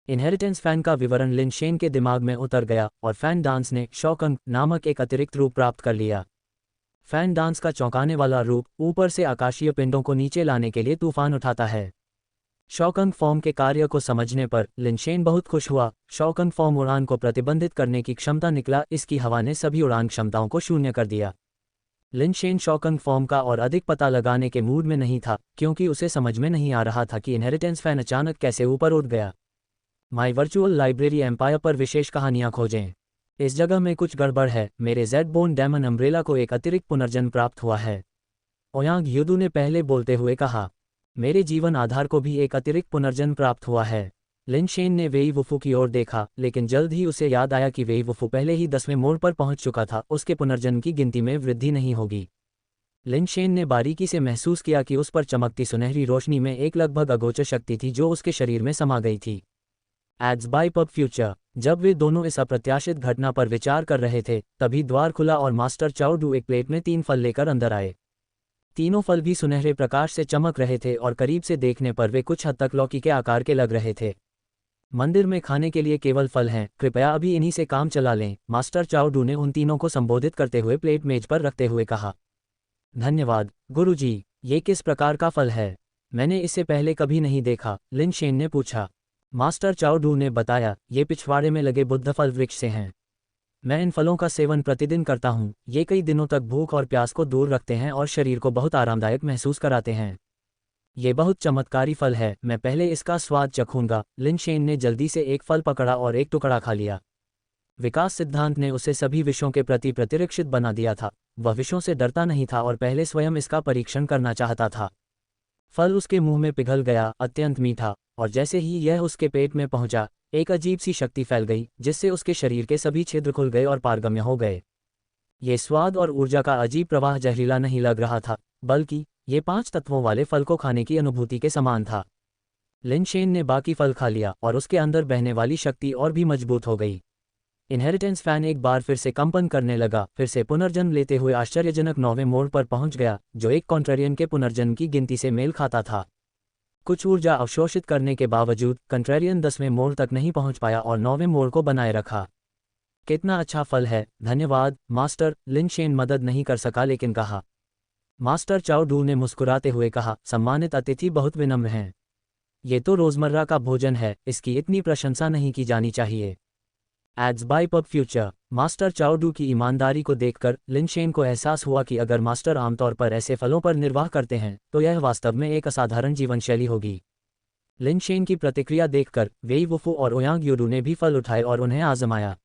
इनहेरिटेंस फैन का विवरण लिन शेन के दिमाग में उतर गया और फैन डांस ने शॉकंग नामक एक अतिरिक्त रूप प्राप्त कर लिया। फैन डांस का चौंकाने वाला रूप ऊपर से आकाशीय पिंडों को नीचे लाने के लिए तूफान उठाता है। शॉकंग फॉर्म के कार्य को समझने पर लिन शेन बहुत खुश हुआ। शॉकंग फॉर्म उड़ान को प्रतिबंधित करने की क्षमता निकला, इसकी हवा ने सभी उड़ान क्षमताओं को शून्य कर दिया। लिन शेन शॉकंग फॉर्म का और अधिक पता लगाने के मूड में नहीं था, क्योंकि उसे समझ में नहीं आ रहा था कि इनहेरिटेंस फैन अचानक कैसे ऊपर उठ गया। माई वर्चुअल लाइब्रेरी एम्पायर पर विशेष कहानियां खोजें। इस जगह में कुछ गड़बड़ है। मेरे जेड बोन डेमन अम्ब्रेला को एक अतिरिक्त पुनर्जन्म प्राप्त हुआ है, ओयांग यूडू ने पहले बोलते हुए कहा। मेरे जीवन आधार को भी एक अतिरिक्त पुनर्जन्म प्राप्त हुआ है। लिन शेन ने वेई वुफू की ओर देखा, लेकिन जल्द ही उसे याद आया कि वेई वुफू पहले ही 10वें मोड़ पर पहुंच चुका था, उसके पुनर्जन्म की गिनती में वृद्धि नहीं होगी। लिन शेन ने बारीकी से महसूस किया कि उस पर चमकती सुनहरी रोशनी में एक लगभग अगोचर शक्ति थी जो उसके शरीर में समा गई थी। Ads by PubFuture. जब वे दोनों इस अप्रत्याशित घटना पर विचार कर रहे थे, तभी द्वार खुला और मास्टर चाओ डू एक प्लेट में 3 फल लेकर अंदर आए। तीनों फल भी सुनहरे प्रकाश से चमक रहे थे और करीब से देखने पर वे कुछ हद तक लौकी के आकार के लग रहे थे। मंदिर में खाने के लिए केवल फल हैं, कृपया अभी इन्हीं से काम चला लें, मास्टर चाओ डू ने उन तीनों को संबोधित करते हुए प्लेट मेज पर रखते हुए कहा। धन्यवाद गुरुजी, ये किस प्रकार का फल है? मैंने इससे पहले कभी नहीं देखा, लिन शेन ने पूछा। मास्टर चाओ डू ने बताया, ये पिछवाड़े में लगे बुद्ध फल वृक्ष से हैं। मैं इन फलों का सेवन प्रतिदिन करता हूँ। ये कई दिनों तक भूख और प्यास को दूर रखते हैं और शरीर को बहुत आरामदायक महसूस कराते हैं। ये बहुत चमत्कारी फल है, मैं पहले इसका स्वाद चखूंगा। लिन शेन ने जल्दी से एक फल पकड़ा और एक टुकड़ा खा लिया। विकास सिद्धांत ने उसे सभी विषयों के प्रति प्रतिरक्षित बना दिया था। वह विषयों से डरता नहीं था और पहले स्वयं इसका परीक्षण करना चाहता था। फल उसके मुंह में पिघल गया, अत्यंत मीठा, और जैसे ही यह उसके पेट में पहुंचा, एक अजीब सी शक्ति फैल गई जिससे उसके शरीर के सभी छिद्र खुल गए और पारगम्य हो गए। ये स्वाद और ऊर्जा का अजीब प्रवाह जहरीला नहीं लग रहा था, बल्कि ये 5 तत्वों वाले फल को खाने की अनुभूति के समान था। लिन शेन ने बाकी फल खा लिया और उसके अंदर बहने वाली शक्ति और भी मजबूत हो गई। इनहेरिटेंस फैन एक बार फिर से कंपन करने लगा, फिर से पुनर्जन्म लेते हुए आश्चर्यजनक 9वें मोड़ पर पहुंच गया, जो एक कॉन्ट्रेरियन के पुनर्जन्म की गिनती से मेल खाता था। कुछ ऊर्जा अवशोषित करने के बावजूद कंट्रेरियन 10वें मोड़ तक नहीं पहुंच पाया और 9वें मोड़ को बनाए रखा। कितना अच्छा फल है, धन्यवाद मास्टर, लिन शेन मदद नहीं कर सका लेकिन कहा। मास्टर चाओ डू ने मुस्कुराते हुए कहा, सम्मानित अतिथि बहुत विनम्र हैं। ये तो रोजमर्रा का भोजन है, इसकी इतनी प्रशंसा नहीं की जानी चाहिए। Ads by PubFuture. Master Chao Du की ईमानदारी को देखकर लिन शेन को एहसास हुआ कि अगर मास्टर आमतौर पर ऐसे फलों पर निर्वाह करते हैं तो यह वास्तव में एक असाधारण जीवन शैली होगी। लिन शेन की प्रतिक्रिया देखकर वेई वुफू और ओयांग यूडू ने भी फल उठाए और उन्हें आजमाया।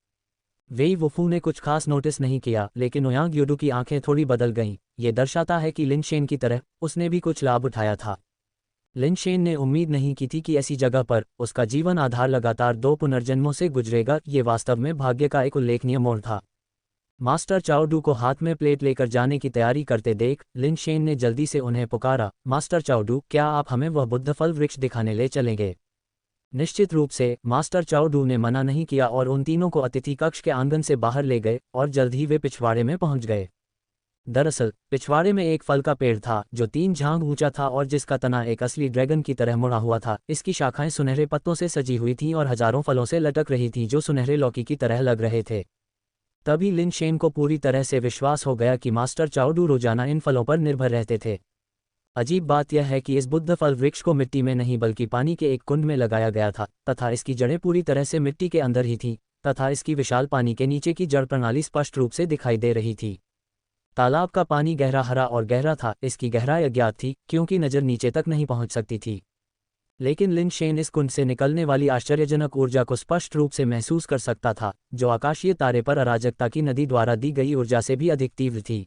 वेई वुफू ने कुछ खास नोटिस नहीं किया, लेकिन ओयांग यूडू की आंखें थोड़ी बदल गईं। ये दर्शाता है कि लिन शेन की तरह उसने भी कुछ लाभ उठाया था। लिन शेन ने उम्मीद नहीं की थी कि ऐसी जगह पर उसका जीवन आधार लगातार 2 पुनर्जन्मों से गुजरेगा। ये वास्तव में भाग्य का एक उल्लेखनीय मोड़ था। मास्टर चाओ डू को हाथ में प्लेट लेकर जाने की तैयारी करते देख लिन शेन ने जल्दी से उन्हें पुकारा, मास्टर चाओ डू, क्या आप हमें वह बुद्ध फल वृक्ष दिखाने ले चलेंगे? निश्चित रूप से, मास्टर चाओ डू ने मना नहीं किया और उन तीनों को अतिथि कक्ष के आंगन से बाहर ले गए और जल्द ही वे पिछवाड़े में पहुंच गए। दरअसल पिछवाड़े में एक फल का पेड़ था जो 3 झांग ऊंचा था और जिसका तना एक असली ड्रैगन की तरह मुड़ा हुआ था। इसकी शाखाएं सुनहरे पत्तों से सजी हुई थीं और हजारों फलों से लटक रही थीं जो सुनहरे लौकी की तरह लग रहे थे। तभी लिन शेन को पूरी तरह से विश्वास हो गया कि मास्टर चाओ डू रोजाना इन फलों पर निर्भर रहते थे। अजीब बात यह है कि इस बुद्ध फल वृक्ष को मिट्टी में नहीं बल्कि पानी के एक कुंड में लगाया गया था, तथा इसकी जड़ें पूरी तरह से मिट्टी के अंदर ही थीं, तथा इसकी विशाल पानी के नीचे की जड़ प्रणाली स्पष्ट रूप से दिखाई दे रही थी। तालाब का पानी गहरा हरा और गहरा था। इसकी गहराई अज्ञात थी क्योंकि नज़र नीचे तक नहीं पहुंच सकती थी, लेकिन लिन शेन इस कुंड से निकलने वाली आश्चर्यजनक ऊर्जा को स्पष्ट रूप से महसूस कर सकता था, जो आकाशीय तारे पर अराजकता की नदी द्वारा दी गई ऊर्जा से भी अधिक तीव्र थी।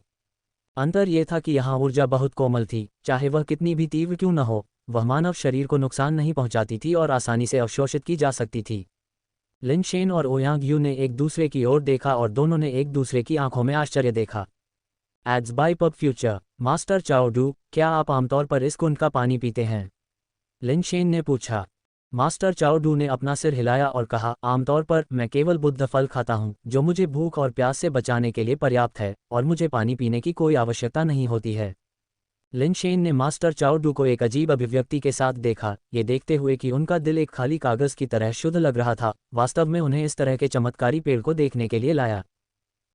अंतर यह था कि यहाँ ऊर्जा बहुत कोमल थी, चाहे वह कितनी भी तीव्र क्यों न हो, वह मानव शरीर को नुकसान नहीं पहुंचाती थी और आसानी से अवशोषित की जा सकती थी। लिन शेन और ओयांग यू ने एक दूसरे की ओर देखा और दोनों ने एक दूसरे की आंखों में आश्चर्य देखा। Ads by PubFuture. Master Chao Du, क्या आप आमतौर पर इस कुंड का पानी पीते हैं? लिन शेन ने पूछा। मास्टर चाओ डू ने अपना सिर हिलाया और कहा, आमतौर पर मैं केवल बुद्ध फल खाता हूँ जो मुझे भूख और प्यास से बचाने के लिए पर्याप्त है, और मुझे पानी पीने की कोई आवश्यकता नहीं होती है। लिन शेन ने मास्टर चाओ डू को एक अजीब अभिव्यक्ति के साथ देखा, ये देखते हुए कि उनका दिल एक खाली कागज की तरह शुद्ध लग रहा था। वास्तव में उन्हें इस तरह के चमत्कारी पेड़ को देखने के लिए लाया।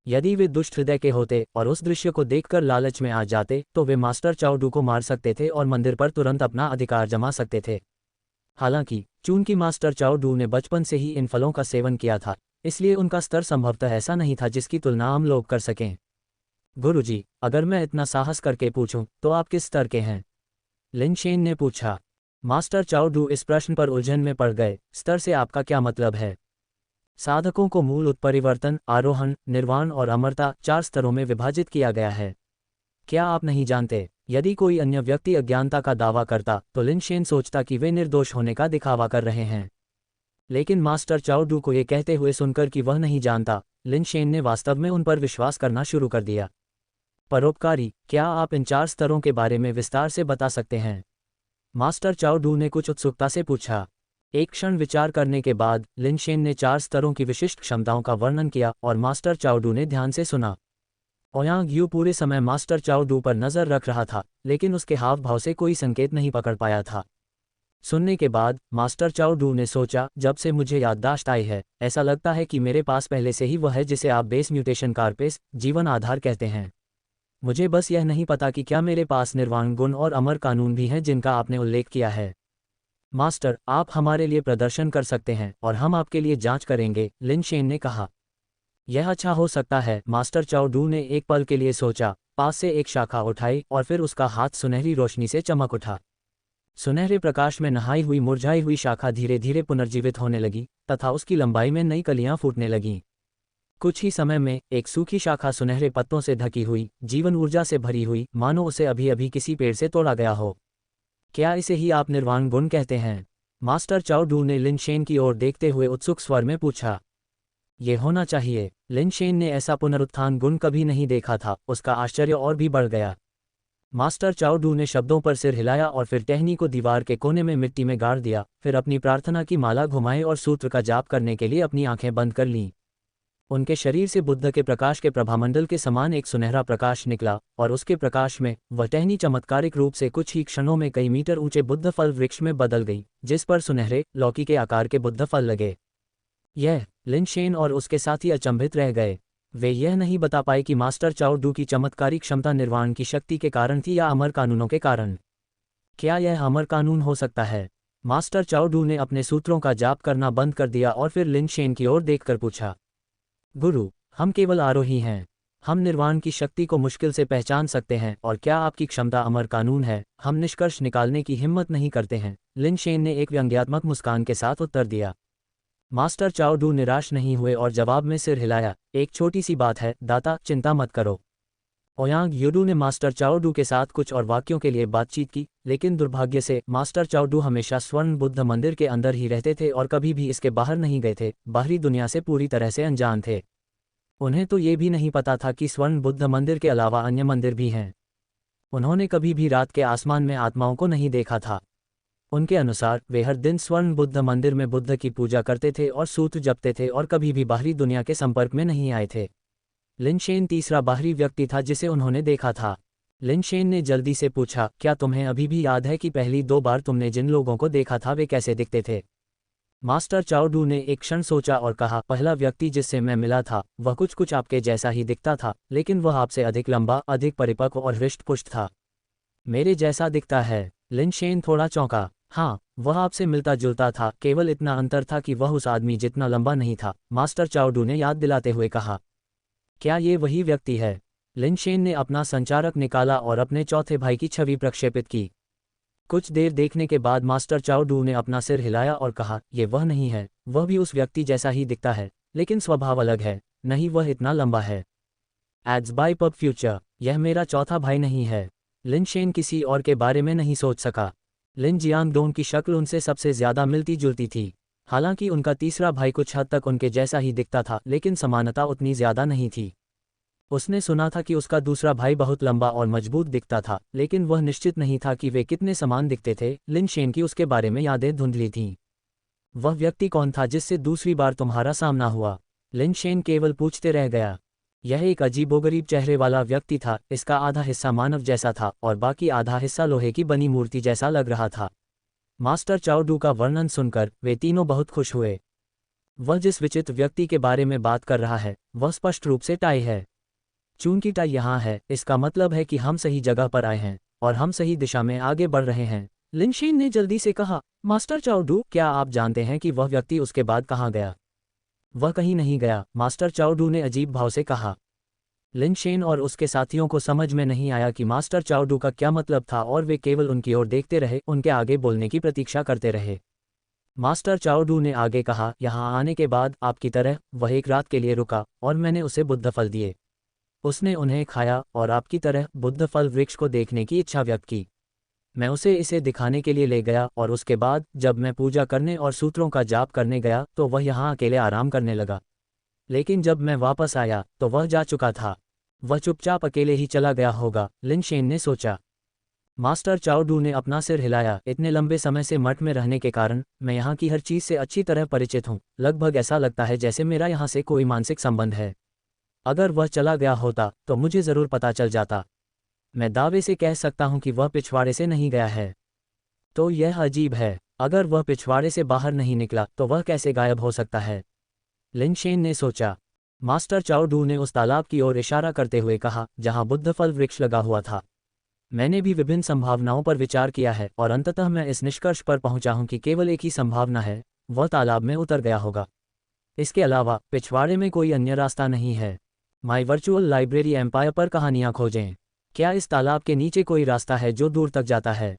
यदि वे दुष्ट हृदय के होते और उस दृश्य को देखकर लालच में आ जाते तो वे मास्टर चाओ डू को मार सकते थे और मंदिर पर तुरंत अपना अधिकार जमा सकते थे। हालांकि चूंकि मास्टर चाओ डू ने बचपन से ही इन फलों का सेवन किया था, इसलिए उनका स्तर संभवतः ऐसा नहीं था जिसकी तुलना आम लोग कर सकें। गुरुजी, अगर मैं इतना साहस करके पूछूं तो आप किस स्तर के हैं? लिन शेन ने पूछा। मास्टर चाओ डू इस प्रश्न पर उलझन में पड़ गए। स्तर से आपका क्या मतलब है? साधकों को मूल उत्परिवर्तन, आरोहण, निर्वाण और अमरता 4 स्तरों में विभाजित किया गया है। क्या आप नहीं जानते? यदि कोई अन्य व्यक्ति अज्ञानता का दावा करता तो लिन शेन सोचता कि वे निर्दोष होने का दिखावा कर रहे हैं, लेकिन मास्टर चाओ डू को ये कहते हुए सुनकर कि वह नहीं जानता, लिन शेन ने वास्तव में उन पर विश्वास करना शुरू कर दिया। परोपकारी, क्या आप इन 4 स्तरों के बारे में विस्तार से बता सकते हैं? मास्टर चाओ डू ने कुछ उत्सुकता से पूछा। एक क्षण विचार करने के बाद लिन शेन ने 4 स्तरों की विशिष्ट क्षमताओं का वर्णन किया और मास्टर चाओ डू ने ध्यान से सुना। ओयांग यू पूरे समय मास्टर चाओ डू पर नजर रख रहा था, लेकिन उसके हाव भाव से कोई संकेत नहीं पकड़ पाया था। सुनने के बाद मास्टर चाओ डू ने सोचा, जब से मुझे याददाश्त आई है, ऐसा लगता है कि मेरे पास पहले से ही वह है जिसे आप बेस म्यूटेशन कार्पेस जीवन आधार कहते हैं। मुझे बस यह नहीं पता कि क्या मेरे पास निर्वाण गुण और अमर कानून भी हैं जिनका आपने उल्लेख किया है। मास्टर, आप हमारे लिए प्रदर्शन कर सकते हैं और हम आपके लिए जांच करेंगे, लिन शेन ने कहा। यह अच्छा हो सकता है, मास्टर चाओ डू ने एक पल के लिए सोचा, पास से एक शाखा उठाई और फिर उसका हाथ सुनहरी रोशनी से चमक उठा। सुनहरे प्रकाश में नहाई हुई मुरझाई हुई शाखा धीरे धीरे पुनर्जीवित होने लगी तथा उसकी लंबाई में नई कलियां फूटने लगीं। कुछ ही समय में एक सूखी शाखा सुनहरे पत्तों से ढकी हुई, जीवन ऊर्जा से भरी हुई, मानो उसे अभी अभी किसी पेड़ से तोड़ा गया हो। क्या इसे ही आप निर्वाण गुण कहते हैं? मास्टर चाओ डू ने लिन शेन की ओर देखते हुए उत्सुक स्वर में पूछा। ये होना चाहिए। लिन शेन ने ऐसा पुनरुत्थान गुण कभी नहीं देखा था, उसका आश्चर्य और भी बढ़ गया। मास्टर चाओ डू ने शब्दों पर सिर हिलाया और फिर टहनी को दीवार के कोने में मिट्टी में गाड़ दिया, फिर अपनी प्रार्थना की माला घुमाई और सूत्र का जाप करने के लिए अपनी आंखें बंद कर लीं। उनके शरीर से बुद्ध के प्रकाश के प्रभामंडल के समान एक सुनहरा प्रकाश निकला और उसके प्रकाश में वह टहनी चमत्कारिक रूप से कुछ ही क्षणों में कई मीटर ऊंचे बुद्ध फल वृक्ष में बदल गई, जिस पर सुनहरे लौकी के आकार के बुद्ध फल लगे। यह लिन शेन और उसके साथी अचंभित रह गए। वे यह नहीं बता पाए कि मास्टर चाओ डू की चमत्कारी क्षमता निर्वाण की शक्ति के कारण थी या अमर कानूनों के कारण। क्या यह अमर कानून हो सकता है? मास्टर चाओ डू ने अपने सूत्रों का जाप करना बंद कर दिया और फिर लिन शेन की ओर देखकर पूछा, गुरु, हम केवल आरोही हैं। हम निर्वाण की शक्ति को मुश्किल से पहचान सकते हैं, और क्या आपकी क्षमता अमर कानून है, हम निष्कर्ष निकालने की हिम्मत नहीं करते हैं, लिन शेन ने एक व्यंग्यात्मक मुस्कान के साथ उत्तर दिया। मास्टर चाओ डू निराश नहीं हुए और जवाब में सिर हिलाया, एक छोटी सी बात है दाता, चिंता मत करो। ओयांग यूडू ने मास्टर चाओ डू के साथ कुछ और वाक्यों के लिए बातचीत की, लेकिन दुर्भाग्य से मास्टर चाओ डू हमेशा स्वर्ण बुद्ध मंदिर के अंदर ही रहते थे और कभी भी इसके बाहर नहीं गए थे, बाहरी दुनिया से पूरी तरह से अनजान थे। उन्हें तो ये भी नहीं पता था कि स्वर्ण बुद्ध मंदिर के अलावा अन्य मंदिर भी हैं। उन्होंने कभी भी रात के आसमान में आत्माओं को नहीं देखा था। उनके अनुसार वे हर दिन स्वर्ण बुद्ध मंदिर में बुद्ध की पूजा करते थे और सूत्र जपते थे और कभी भी बाहरी दुनिया के संपर्क में नहीं आए थे। लिन शेन तीसरा बाहरी व्यक्ति था जिसे उन्होंने देखा था। लिन शेन ने जल्दी से पूछा, क्या तुम्हें अभी भी याद है कि पहली 2 बार तुमने जिन लोगों को देखा था वे कैसे दिखते थे? मास्टर चाओ डू ने एक क्षण सोचा और कहा, पहला व्यक्ति जिससे मैं मिला था वह कुछ आपके जैसा ही दिखता था, लेकिन वह आपसे अधिक लंबा, अधिक परिपक्व और हृष्ट-पुष्ट था। मेरे जैसा दिखता है? लिन शेन थोड़ा चौंका। हाँ, वह आपसे मिलता जुलता था, केवल इतना अंतर था कि वह उस आदमी जितना लंबा नहीं था, मास्टर चाओ डू ने याद दिलाते हुए कहा। क्या ये वही व्यक्ति है? लिन शेन ने अपना संचारक निकाला और अपने चौथे भाई की छवि प्रक्षेपित की। कुछ देर देखने के बाद मास्टर चाओ डू ने अपना सिर हिलाया और कहा, ये वह नहीं है, वह भी उस व्यक्ति जैसा ही दिखता है, लेकिन स्वभाव अलग है, नहीं वह इतना लंबा है। एड्स बाय पब फ्यूचर, यह मेरा चौथा भाई नहीं है। लिन शेन किसी और के बारे में नहीं सोच सका। लिन जियांगडोंग की शक्ल उनसे सबसे ज्यादा मिलती जुलती थी। हालांकि उनका तीसरा भाई कुछ हद तक उनके जैसा ही दिखता था, लेकिन समानता उतनी ज्यादा नहीं थी। उसने सुना था कि उसका दूसरा भाई बहुत लंबा और मजबूत दिखता था, लेकिन वह निश्चित नहीं था कि वे कितने समान दिखते थे। लिन शेन की उसके बारे में यादें धुंधली थीं। वह व्यक्ति कौन था जिससे दूसरी बार तुम्हारा सामना हुआ? लिन शेन केवल पूछते रह गया। यह एक अजीबोगरीब चेहरे वाला व्यक्ति था, इसका आधा हिस्सा मानव जैसा था और बाकी आधा हिस्सा लोहे की बनी मूर्ति जैसा लग रहा था। मास्टर चाओ डू का वर्णन सुनकर वे तीनों बहुत खुश हुए। वह जिस विचित्र व्यक्ति के बारे में बात कर रहा है वह स्पष्ट रूप से टाई है। चूंकि टाई यहाँ है, इसका मतलब है कि हम सही जगह पर आए हैं और हम सही दिशा में आगे बढ़ रहे हैं। लिन शेन ने जल्दी से कहा, मास्टर चाओ डू, क्या आप जानते हैं कि वह व्यक्ति उसके बाद कहाँ गया? वह कहीं नहीं गया, मास्टर चाओ डू ने अजीब भाव से कहा। लिन शेन और उसके साथियों को समझ में नहीं आया कि मास्टर चाओ डू का क्या मतलब था और वे केवल उनकी ओर देखते रहे, उनके आगे बोलने की प्रतीक्षा करते रहे। मास्टर चाओ डू ने आगे कहा, यहाँ आने के बाद आपकी तरह वह एक रात के लिए रुका और मैंने उसे बुद्ध फल दिए। उसने उन्हें खाया और आपकी तरह बुद्ध फल वृक्ष को देखने की इच्छा व्यक्त की। मैं उसे इसे दिखाने के लिए ले गया और उसके बाद जब मैं पूजा करने और सूत्रों का जाप करने गया तो वह यहाँ अकेले आराम करने लगा। लेकिन जब मैं वापस आया तो वह जा चुका था। वह चुपचाप अकेले ही चला गया होगा, लिन शेन ने सोचा। मास्टर चाओ डू ने अपना सिर हिलाया। इतने लंबे समय से मठ में रहने के कारण मैं यहाँ की हर चीज़ से अच्छी तरह परिचित हूँ। लगभग ऐसा लगता है जैसे मेरा यहाँ से कोई मानसिक संबंध है। अगर वह चला गया होता तो मुझे ज़रूर पता चल जाता। मैं दावे से कह सकता हूं कि वह पिछवाड़े से नहीं गया है। तो यह अजीब है, अगर वह पिछवाड़े से बाहर नहीं निकला तो वह कैसे गायब हो सकता है? लिनशेन ने सोचा। मास्टर चाओडू ने उस तालाब की ओर इशारा करते हुए कहा जहां बुद्ध फल वृक्ष लगा हुआ था। मैंने भी विभिन्न संभावनाओं पर विचार किया है और अंततः मैं इस निष्कर्ष पर पहुंचा हूं कि केवल एक ही संभावना है, वह तालाब में उतर गया होगा। इसके अलावा पिछवाड़े में कोई अन्य रास्ता नहीं है। माई वर्चुअल लाइब्रेरी एम्पायर पर कहानियां खोजें। क्या इस तालाब के नीचे कोई रास्ता है जो दूर तक जाता है?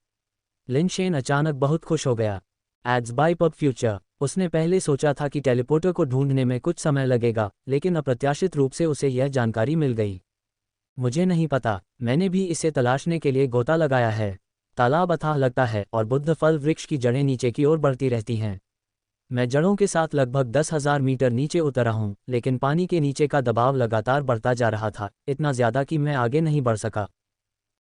लिनशेन अचानक बहुत खुश हो गया। Ads by PubFuture. उसने पहले सोचा था कि टेलीपोर्टर को ढूंढने में कुछ समय लगेगा, लेकिन अप्रत्याशित रूप से उसे यह जानकारी मिल गई। मुझे नहीं पता, मैंने भी इसे तलाशने के लिए गोता लगाया है। तालाब अथाह लगता है और बुद्ध फल वृक्ष की जड़ें नीचे की ओर बढ़ती रहती हैं। मैं जड़ों के साथ लगभग 10,000 मीटर नीचे उतरा हूं, लेकिन पानी के नीचे का दबाव लगातार बढ़ता जा रहा था, इतना ज्यादा कि मैं आगे नहीं बढ़ सका।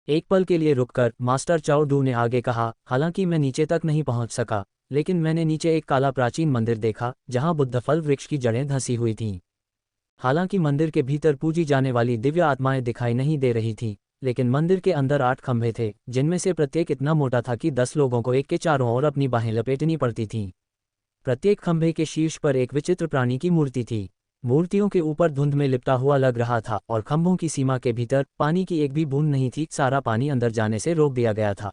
एक पल के लिए रुककर मास्टर चाओडू ने आगे कहा, हालांकि मैं नीचे तक नहीं पहुंच सका, लेकिन मैंने नीचे एक काला प्राचीन मंदिर देखा जहां बुद्ध फल वृक्ष की जड़ें धंसी हुई थीं। हालांकि मंदिर के भीतर पूजी जाने वाली दिव्य आत्माएं दिखाई नहीं दे रही थीं, लेकिन मंदिर के अंदर 8 खंभे थे, जिनमें से प्रत्येक इतना मोटा था कि 10 लोगों को एक के चारों ओर अपनी बाहें लपेटनी पड़ती थीं। प्रत्येक खंभे के शीर्ष पर एक विचित्र प्राणी की मूर्ति थी। मूर्तियों के ऊपर धुंध में लिपटा हुआ लग रहा था और खंभों की सीमा के भीतर पानी की एक भी बूंद नहीं थी, सारा पानी अंदर जाने से रोक दिया गया था।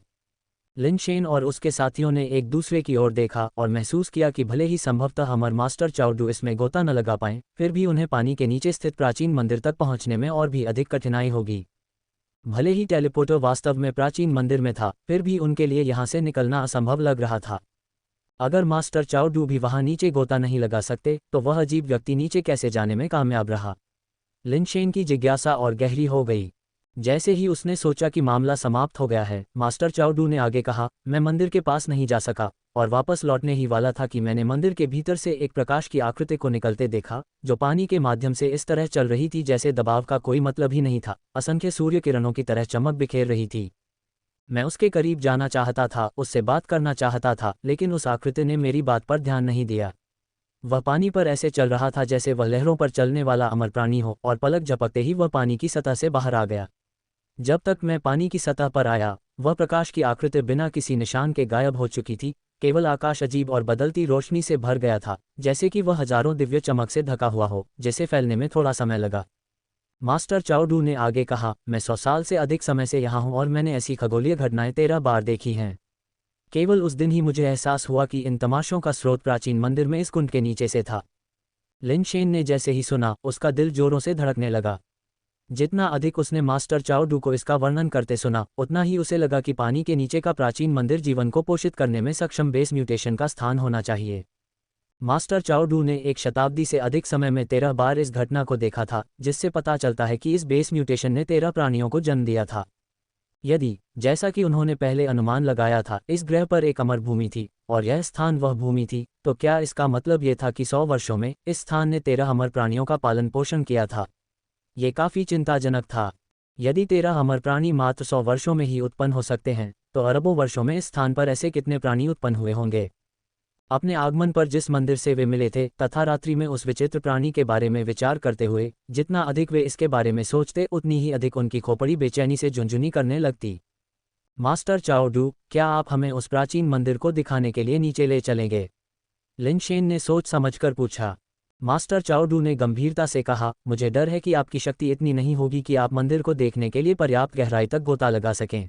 लिनशेन और उसके साथियों ने एक दूसरे की ओर देखा और महसूस किया कि भले ही संभवतः अमर मास्टर चाओडू इसमें गोता न लगा पाएं, फिर भी उन्हें पानी के नीचे स्थित प्राचीन मंदिर तक पहुंचने में और भी अधिक कठिनाई होगी। भले ही टेलीपोर्टर वास्तव में प्राचीन मंदिर में था, फिर भी उनके लिए यहां से निकलना असंभव लग रहा था। अगर मास्टर चाओडू भी वहां नीचे गोता नहीं लगा सकते तो वह अजीब व्यक्ति नीचे कैसे जाने में कामयाब रहा? लिनशेन की जिज्ञासा और गहरी हो गई। जैसे ही उसने सोचा कि मामला समाप्त हो गया है, मास्टर चाओडू ने आगे कहा, मैं मंदिर के पास नहीं जा सका और वापस लौटने ही वाला था कि मैंने मंदिर के भीतर से एक प्रकाश की आकृति को निकलते देखा, जो पानी के माध्यम से इस तरह चल रही थी जैसे दबाव का कोई मतलब ही नहीं था, असंख्य सूर्य किरणों की तरह चमक बिखेर रही थी। मैं उसके करीब जाना चाहता था, उससे बात करना चाहता था, लेकिन उस आकृति ने मेरी बात पर ध्यान नहीं दिया। वह पानी पर ऐसे चल रहा था जैसे वह लहरों पर चलने वाला अमर प्राणी हो, और पलक झपकते ही वह पानी की सतह से बाहर आ गया। जब तक मैं पानी की सतह पर आया, वह प्रकाश की आकृति बिना किसी निशान के गायब हो चुकी थी। केवल आकाश अजीब और बदलती रोशनी से भर गया था, जैसे कि वह हजारों दिव्य चमक से ढका हुआ हो, जिसे फैलने में थोड़ा समय लगा। मास्टर चाओडू ने आगे कहा, मैं 100 साल से अधिक समय से यहाँ हूँ और मैंने ऐसी खगोलीय घटनाएं 13 बार देखी हैं। केवल उस दिन ही मुझे एहसास हुआ कि इन तमाशों का स्रोत प्राचीन मंदिर में इस कुंड के नीचे से था। लिनशेन ने जैसे ही सुना, उसका दिल जोरों से धड़कने लगा। जितना अधिक उसने मास्टर चाओडू को इसका वर्णन करते सुना, उतना ही उसे लगा कि पानी के नीचे का प्राचीन मंदिर जीवन को पोषित करने में सक्षम बेस म्यूटेशन का स्थान होना चाहिए। मास्टर चाओडू ने 1 शताब्दी से अधिक समय में 13 बार इस घटना को देखा था, जिससे पता चलता है कि इस बेस म्यूटेशन ने 13 प्राणियों को जन्म दिया था। यदि, जैसा कि उन्होंने पहले अनुमान लगाया था, इस ग्रह पर एक अमर भूमि थी और यह स्थान वह भूमि थी, तो क्या इसका मतलब ये था कि 100 वर्षों में इस स्थान ने 13 अमर प्राणियों का पालन पोषण किया था? ये काफी चिंताजनक था। यदि 13 अमर प्राणी मात्र 100 वर्षों में ही उत्पन्न हो सकते हैं, तो अरबों वर्षों में इस स्थान पर ऐसे कितने प्राणी उत्पन्न हुए होंगे? अपने आगमन पर जिस मंदिर से वे मिले थे तथा रात्रि में उस विचित्र प्राणी के बारे में विचार करते हुए, जितना अधिक वे इसके बारे में सोचते उतनी ही अधिक उनकी खोपड़ी बेचैनी से झुंझुनी करने लगती। मास्टर चाओडू, क्या आप हमें उस प्राचीन मंदिर को दिखाने के लिए नीचे ले चलेंगे? लिनशेन ने सोच समझकर पूछा। मास्टर चाओडू ने गंभीरता से कहा, मुझे डर है कि आपकी शक्ति इतनी नहीं होगी कि आप मंदिर को देखने के लिए पर्याप्त गहराई तक गोता लगा सकें।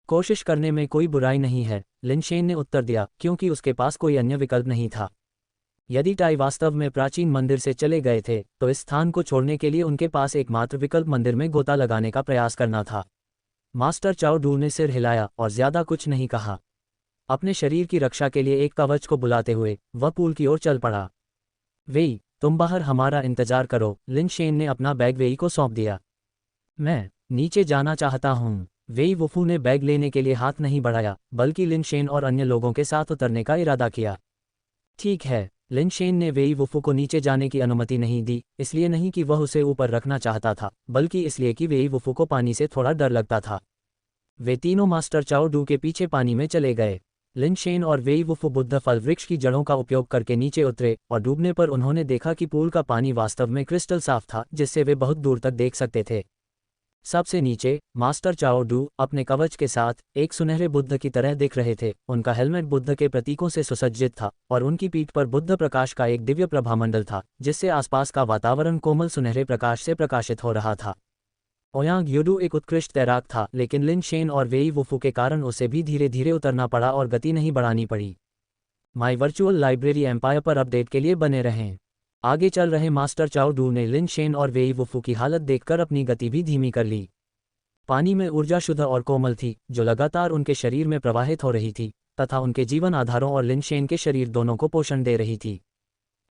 कोशिश करने में कोई बुराई नहीं है, लिनशेन ने उत्तर दिया, क्योंकि उसके पास कोई अन्य विकल्प नहीं था। यदि टाई वास्तव में प्राचीन मंदिर से चले गए थे, तो इस स्थान को छोड़ने के लिए उनके पास एकमात्र विकल्प मंदिर में गोता लगाने का प्रयास करना था। मास्टर चाओडू ने सिर हिलाया और ज्यादा कुछ नहीं कहा। अपने शरीर की रक्षा के लिए एक कवच को बुलाते हुए वह पूल की ओर चल पड़ा। वेई, तुम बाहर हमारा इंतजार करो, लिनशेन ने अपना बैग वेई को सौंप दिया। मैं नीचे जाना चाहता हूँ। वेई वुफू ने बैग लेने के लिए हाथ नहीं बढ़ाया, बल्कि लिनशेन और अन्य लोगों के साथ उतरने का इरादा किया। ठीक है, लिनशेन ने वेई वुफू को नीचे जाने की अनुमति नहीं दी, इसलिए नहीं कि वह उसे ऊपर रखना चाहता था, बल्कि इसलिए कि वेई वुफू को पानी से थोड़ा डर लगता था। वे तीनों मास्टर चाओडू के पीछे पानी में चले गए। लिनशेन और वेई वुफु बुद्ध फल वृक्ष की जड़ों का उपयोग करके नीचे उतरे और डूबने पर उन्होंने देखा कि पूल का पानी वास्तव में क्रिस्टल साफ था, जिससे वे बहुत दूर तक देख सकते थे। सबसे नीचे मास्टर चाओ डू अपने कवच के साथ एक सुनहरे बुद्ध की तरह दिख रहे थे। उनका हेलमेट बुद्ध के प्रतीकों से सुसज्जित था और उनकी पीठ पर बुद्ध प्रकाश का एक दिव्य प्रभामंडल था, जिससे आसपास का वातावरण कोमल सुनहरे प्रकाश से प्रकाशित हो रहा था। ओयांग यूडू एक उत्कृष्ट तैराक था, लेकिन लिनशेन और वेई वुफु के कारण उसे भी धीरे धीरे उतरना पड़ा और गति नहीं बढ़ानी पड़ी। माई वर्चुअल लाइब्रेरी एम्पायर पर अपडेट के लिए बने रहें। आगे चल रहे मास्टर चाओ डू ने लिनशेन और वेई वुफु की हालत देखकर अपनी गति भी धीमी कर ली। पानी में ऊर्जा शुद्ध और कोमल थी, जो लगातार उनके शरीर में प्रवाहित हो रही थी तथा उनके जीवन आधारों और लिनशेन के शरीर दोनों को पोषण दे रही थी।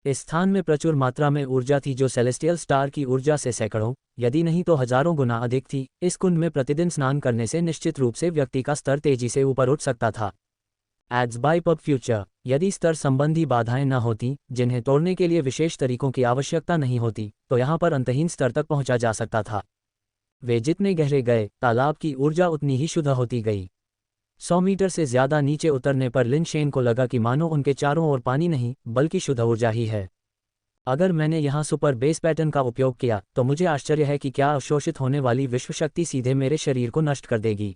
इस स्थान में प्रचुर मात्रा में ऊर्जा थी, जो सेलेस्टियल स्टार की ऊर्जा से सैकड़ों यदि नहीं तो हजारों गुना अधिक थी। इस कुंड में प्रतिदिन स्नान करने से निश्चित रूप से व्यक्ति का स्तर तेजी से ऊपर उठ सकता था। Ads by PubFuture. यदि स्तर संबंधी बाधाएं न होती, जिन्हें तोड़ने के लिए विशेष तरीकों की आवश्यकता नहीं होती, तो यहाँ पर अंतहीन स्तर तक पहुंचा जा सकता था। वे जितने गहरे गए, तालाब की ऊर्जा उतनी ही शुद्ध होती गई। 100 मीटर से ज्यादा नीचे उतरने पर लिनशेन को लगा कि मानो उनके चारों ओर पानी नहीं बल्कि शुद्ध ऊर्जा ही है। अगर मैंने यहाँ सुपर बेस पैटर्न का उपयोग किया तो मुझे आश्चर्य है कि क्या अवशोषित होने वाली विश्व शक्ति सीधे मेरे शरीर को नष्ट कर देगी।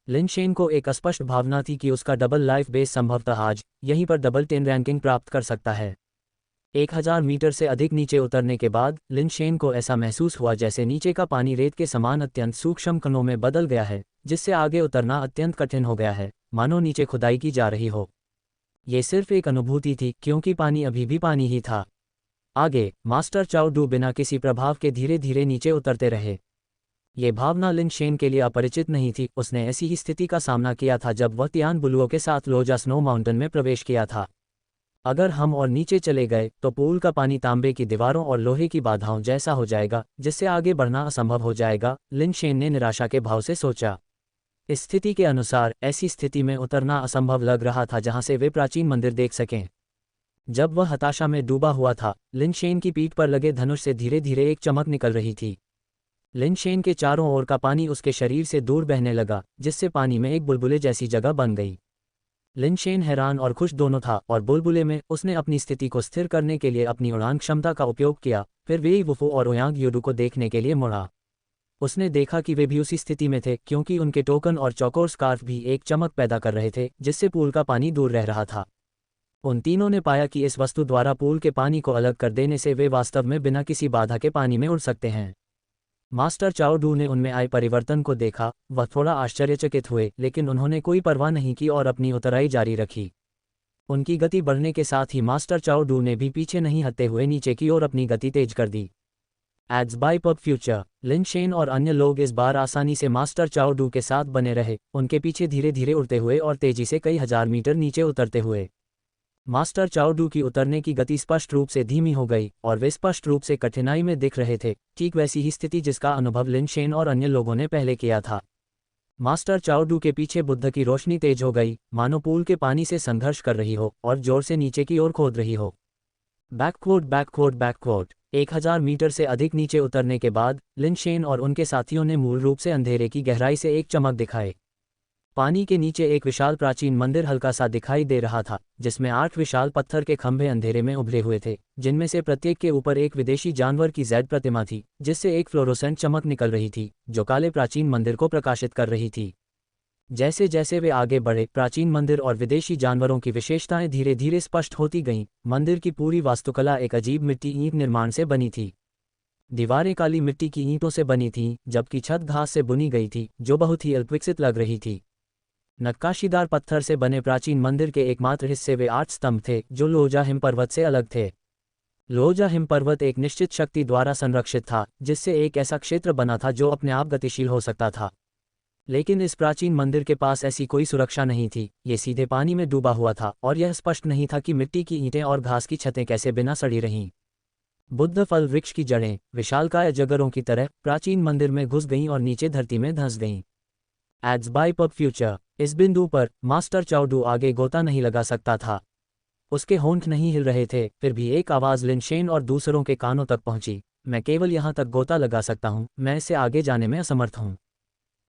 लिनशेन को एक स्पष्ट भावना थी कि उसका डबल लाइफ बेस संभवतः आज यहीं पर डबल 10 रैंकिंग प्राप्त कर सकता है। 1000 मीटर से अधिक नीचे उतरने के बाद लिनशेन को ऐसा महसूस हुआ जैसे नीचे का पानी रेत के समान अत्यंत सूक्ष्म कणों में बदल गया है, जिससे आगे उतरना अत्यंत कठिन हो गया है, मानो नीचे खुदाई की जा रही हो। ये सिर्फ एक अनुभूति थी, क्योंकि पानी अभी भी पानी ही था। आगे मास्टर चाओ डू बिना किसी प्रभाव के धीरे धीरे नीचे उतरते रहे। ये भावना लिनशेन के लिए अपरिचित नहीं थी। उसने ऐसी ही स्थिति का सामना किया था जब वह तियान बुलुओं के साथ लोजा स्नो माउंटेन में प्रवेश किया था। अगर हम और नीचे चले गए तो पूल का पानी तांबे की दीवारों और लोहे की बाधाओं जैसा हो जाएगा, जिससे आगे बढ़ना असंभव हो जाएगा, लिनशेन ने निराशा के भाव से सोचा। इस स्थिति के अनुसार ऐसी स्थिति में उतरना असंभव लग रहा था जहां से वे प्राचीन मंदिर देख सकें। जब वह हताशा में डूबा हुआ था, लिनशेन की पीठ पर लगे धनुष से धीरे धीरे एक चमक निकल रही थी। लिनशेन के चारों ओर का पानी उसके शरीर से दूर बहने लगा, जिससे पानी में एक बुलबुले जैसी जगह बन गई। लिनशेन हैरान और खुश दोनों था और बुलबुले में उसने अपनी स्थिति को स्थिर करने के लिए अपनी उड़ान क्षमता का उपयोग किया। फिर वेई वुफु और ओयांग यूडू को देखने के लिए मुड़ा। उसने देखा कि वे भी उसी स्थिति में थे, क्योंकि उनके टोकन और चौकोर स्कार्फ भी एक चमक पैदा कर रहे थे, जिससे पूल का पानी दूर रह रहा था। उन तीनों ने पाया कि इस वस्तु द्वारा पूल के पानी को अलग कर देने से वे वास्तव में बिना किसी बाधा के पानी में उड़ सकते हैं। मास्टर चाओ डू ने उनमें आए परिवर्तन को देखा। वह थोड़ा आश्चर्यचकित हुए, लेकिन उन्होंने कोई परवाह नहीं की और अपनी उतराई जारी रखी। उनकी गति बढ़ने के साथ ही मास्टर चाओ डू ने भी पीछे नहीं हटते हुए नीचे की ओर अपनी गति तेज कर दी। Ads by PubFuture. Linshen और अन्य लोग इस बार आसानी से मास्टर चाओ डू के साथ बने रहे, उनके पीछे धीरे धीरे उड़ते हुए और तेजी से कई हजार मीटर नीचे उतरते हुए। मास्टर चाओ डू की उतरने की गति स्पष्ट रूप से धीमी हो गई और वे स्पष्ट रूप से कठिनाई में दिख रहे थे, ठीक वैसी ही स्थिति जिसका अनुभव लिनशेन और अन्य लोगों ने पहले किया था। मास्टर चाओ डू के पीछे बुद्ध की रोशनी तेज हो गई, मानो पूल के पानी से संघर्ष कर रही हो और जोर से नीचे की ओर खोद रही हो। Backward backward backward. 1000 मीटर से अधिक नीचे उतरने के बाद लिनशेन और उनके साथियों ने मूल रूप से अंधेरे की गहराई से एक चमक दिखाए। पानी के नीचे एक विशाल प्राचीन मंदिर हल्का सा दिखाई दे रहा था, जिसमें 8 विशाल पत्थर के खंभे अंधेरे में उभरे हुए थे, जिनमें से प्रत्येक के ऊपर एक विदेशी जानवर की जेड प्रतिमा थी, जिससे एक फ्लोरोसेंट चमक निकल रही थी, जो काले प्राचीन मंदिर को प्रकाशित कर रही थी। जैसे जैसे वे आगे बढ़े, प्राचीन मंदिर और विदेशी जानवरों की विशेषताएं धीरे धीरे स्पष्ट होती गईं। मंदिर की पूरी वास्तुकला एक अजीब मिट्टी ईंट निर्माण से बनी थी। दीवारें काली मिट्टी की ईंटों से बनी थीं, जबकि छत घास से बुनी गई थी, जो बहुत ही अल्पविकसित लग रही थी। नक्काशीदार पत्थर से बने प्राचीन मंदिर के एकमात्र हिस्से वे 8 स्तंभ थे, जो लोजा हिम पर्वत से अलग थे। लोजा हिम पर्वत एक निश्चित शक्ति द्वारा संरक्षित था, जिससे एक ऐसा क्षेत्र बना था जो अपने आप गतिशील हो सकता था। लेकिन इस प्राचीन मंदिर के पास ऐसी कोई सुरक्षा नहीं थी। ये सीधे पानी में डूबा हुआ था और यह स्पष्ट नहीं था कि मिट्टी की ईंटें और घास की छतें कैसे बिना सड़ी रहीं। बुद्ध फल वृक्ष की जड़ें विशालकाय जगरों की तरह प्राचीन मंदिर में घुस गईं और नीचे धरती में धंस गईं। Ads by PubFuture. इस बिंदु पर मास्टर चाओ डू आगे गोता नहीं लगा सकता था। उसके होंठ नहीं हिल रहे थे। फिर भी एक आवाज़ लिनशेन और दूसरों के कानों तक पहुंची, मैं केवल यहाँ तक गोता लगा सकता हूँ, मैं इससे आगे जाने में असमर्थ हूँ।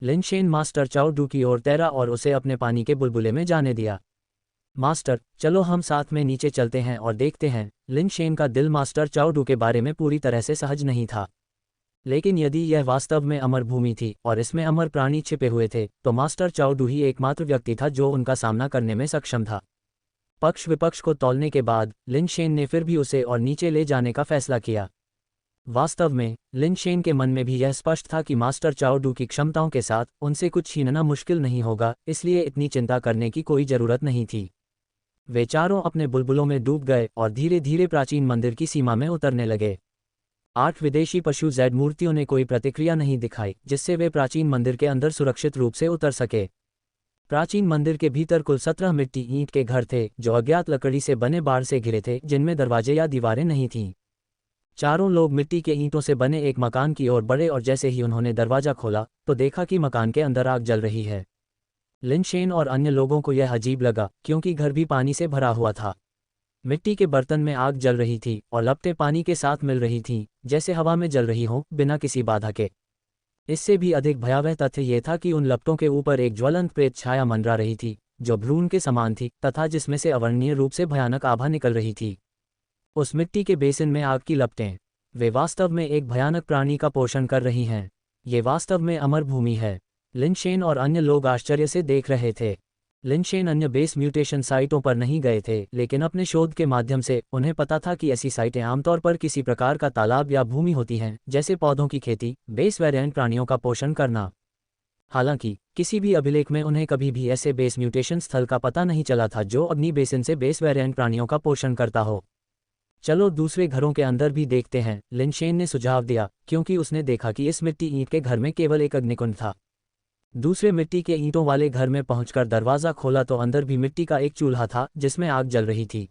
लिनशेन मास्टर चाओ डू की ओर तैरा और उसे अपने पानी के बुलबुले में जाने दिया। मास्टर, चलो हम साथ में नीचे चलते हैं और देखते हैं। लिन शेन का दिल मास्टर चाओडू के बारे में पूरी तरह से सहज नहीं था। लेकिन यदि यह वास्तव में अमर भूमि थी और इसमें अमर प्राणी छिपे हुए थे, तो मास्टर चाओडू ही एकमात्र व्यक्ति था जो उनका सामना करने में सक्षम था। पक्ष विपक्ष को तौलने के बाद लिन शेन ने फिर भी उसे और नीचे ले जाने का फैसला किया। वास्तव में लिन शेन के मन में भी यह स्पष्ट था कि मास्टर चाओडू की क्षमताओं के साथ उनसे कुछ छीनना मुश्किल नहीं होगा, इसलिए इतनी चिंता करने की कोई जरूरत नहीं थी। वे चारों अपने बुलबुलों में डूब गए और धीरे धीरे प्राचीन मंदिर की सीमा में उतरने लगे। 8 विदेशी पशु जैड मूर्तियों ने कोई प्रतिक्रिया नहीं दिखाई, जिससे वे प्राचीन मंदिर के अंदर सुरक्षित रूप से उतर सके। प्राचीन मंदिर के भीतर कुल 17 मिट्टी ईंट के घर थे, जो अज्ञात लकड़ी से बने बाड़ से घिरे थे, जिनमें दरवाजे या दीवारें नहीं थीं। चारों लोग मिट्टी के ईंटों से बने एक मकान की ओर बढ़े और जैसे ही उन्होंने दरवाजा खोला तो देखा कि मकान के अंदर आग जल रही है। लिन शेन और अन्य लोगों को यह अजीब लगा, क्योंकि घर भी पानी से भरा हुआ था। मिट्टी के बर्तन में आग जल रही थी और लपटें पानी के साथ मिल रही थीं, जैसे हवा में जल रही हों, बिना किसी बाधा के। इससे भी अधिक भयावह तथ्य यह था कि उन लपटों के ऊपर एक ज्वलंत प्रेत छाया मंडरा रही थी, जो भ्रूण के समान थी तथा जिसमें से अवर्णनीय रूप से भयानक आभा निकल रही थी। उस मिट्टी के बेसिन में आग की लपटें, वे वास्तव में एक भयानक प्राणी का पोषण कर रही हैं। ये वास्तव में अमर भूमि है। लिन शेन और अन्य लोग आश्चर्य से देख रहे थे। लिन शेन अन्य बेस म्यूटेशन साइटों पर नहीं गए थे, लेकिन अपने शोध के माध्यम से उन्हें पता था कि ऐसी साइटें आमतौर पर किसी प्रकार का तालाब या भूमि होती हैं, जैसे पौधों की खेती, बेस वेरिएंट प्राणियों का पोषण करना। हालांकि किसी भी अभिलेख में उन्हें कभी भी ऐसे बेस म्यूटेशन स्थल का पता नहीं चला था जो अग्नि बेसिन से बेस वेरिएंट प्राणियों का पोषण करता हो। चलो दूसरे घरों के अंदर भी देखते हैं, लिन शेन ने सुझाव दिया, क्योंकि उसने देखा कि इस मिट्टी ईंट के घर में केवल एक अग्निकुंड था। दूसरे मिट्टी के ईंटों वाले घर में पहुंचकर दरवाज़ा खोला तो अंदर भी मिट्टी का एक चूल्हा था जिसमें आग जल रही थी।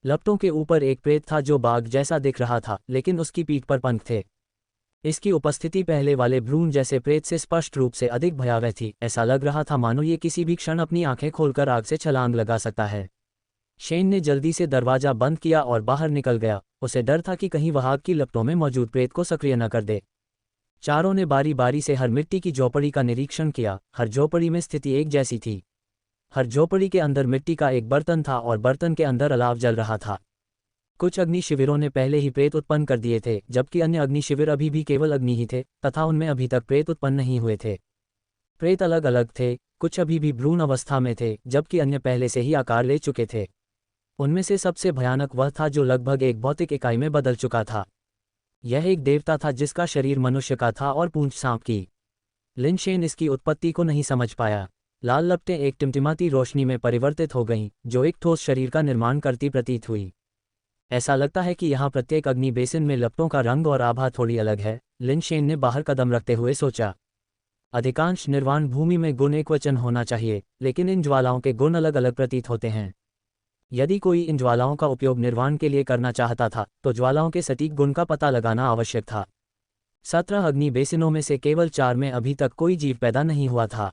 लपटों के ऊपर एक प्रेत था जो बाघ जैसा दिख रहा था, लेकिन उसकी पीठ पर पंख थे। इसकी उपस्थिति पहले वाले भ्रूण जैसे प्रेत से स्पष्ट रूप से अधिक भयावह थी। ऐसा लग रहा था मानो ये किसी भी क्षण अपनी आंखें खोलकर आग से छलांग लगा सकता है। शेन ने जल्दी से दरवाजा बंद किया और बाहर निकल गया। उसे डर था कि कहीं वह आग की लपटों में मौजूद प्रेत को सक्रिय न कर दे। चारों ने बारी बारी से हर मिट्टी की झोपड़ी का निरीक्षण किया। हर झोपड़ी में स्थिति एक जैसी थी। हर झोपड़ी के अंदर मिट्टी का एक बर्तन था और बर्तन के अंदर अलाव जल रहा था। कुछ अग्नि शिविरों ने पहले ही प्रेत उत्पन्न कर दिए थे, जबकि अन्य अग्नि शिविर अभी भी केवल अग्नि ही थे तथा उनमें अभी तक प्रेत उत्पन्न नहीं हुए थे। प्रेत अलग अलग थे, कुछ अभी भी भ्रूण अवस्था में थे, जबकि अन्य पहले से ही आकार ले चुके थे। उनमें से सबसे भयानक वह था जो लगभग एक भौतिक इकाई में बदल चुका था। यह एक देवता था जिसका शरीर मनुष्य का था और पूंछ सांप की। लिन शेन इसकी उत्पत्ति को नहीं समझ पाया। लाल लपटें एक टिमटिमाती रोशनी में परिवर्तित हो गईं, जो एक ठोस शरीर का निर्माण करती प्रतीत हुई। ऐसा लगता है कि यहाँ प्रत्येक अग्नि बेसिन में लपटों का रंग और आभा थोड़ी अलग है, लिन शेन ने बाहर कदम रखते हुए सोचा। अधिकांश निर्वाण भूमि में गुण एकवचन होना चाहिए, लेकिन इन ज्वालाओं के गुण अलग अलग प्रतीत होते हैं। यदि कोई इन ज्वालाओं का उपयोग निर्वाण के लिए करना चाहता था, तो ज्वालाओं के सटीक गुण का पता लगाना आवश्यक था। 17 अग्नि बेसिनों में से केवल 4 में अभी तक कोई जीव पैदा नहीं हुआ था।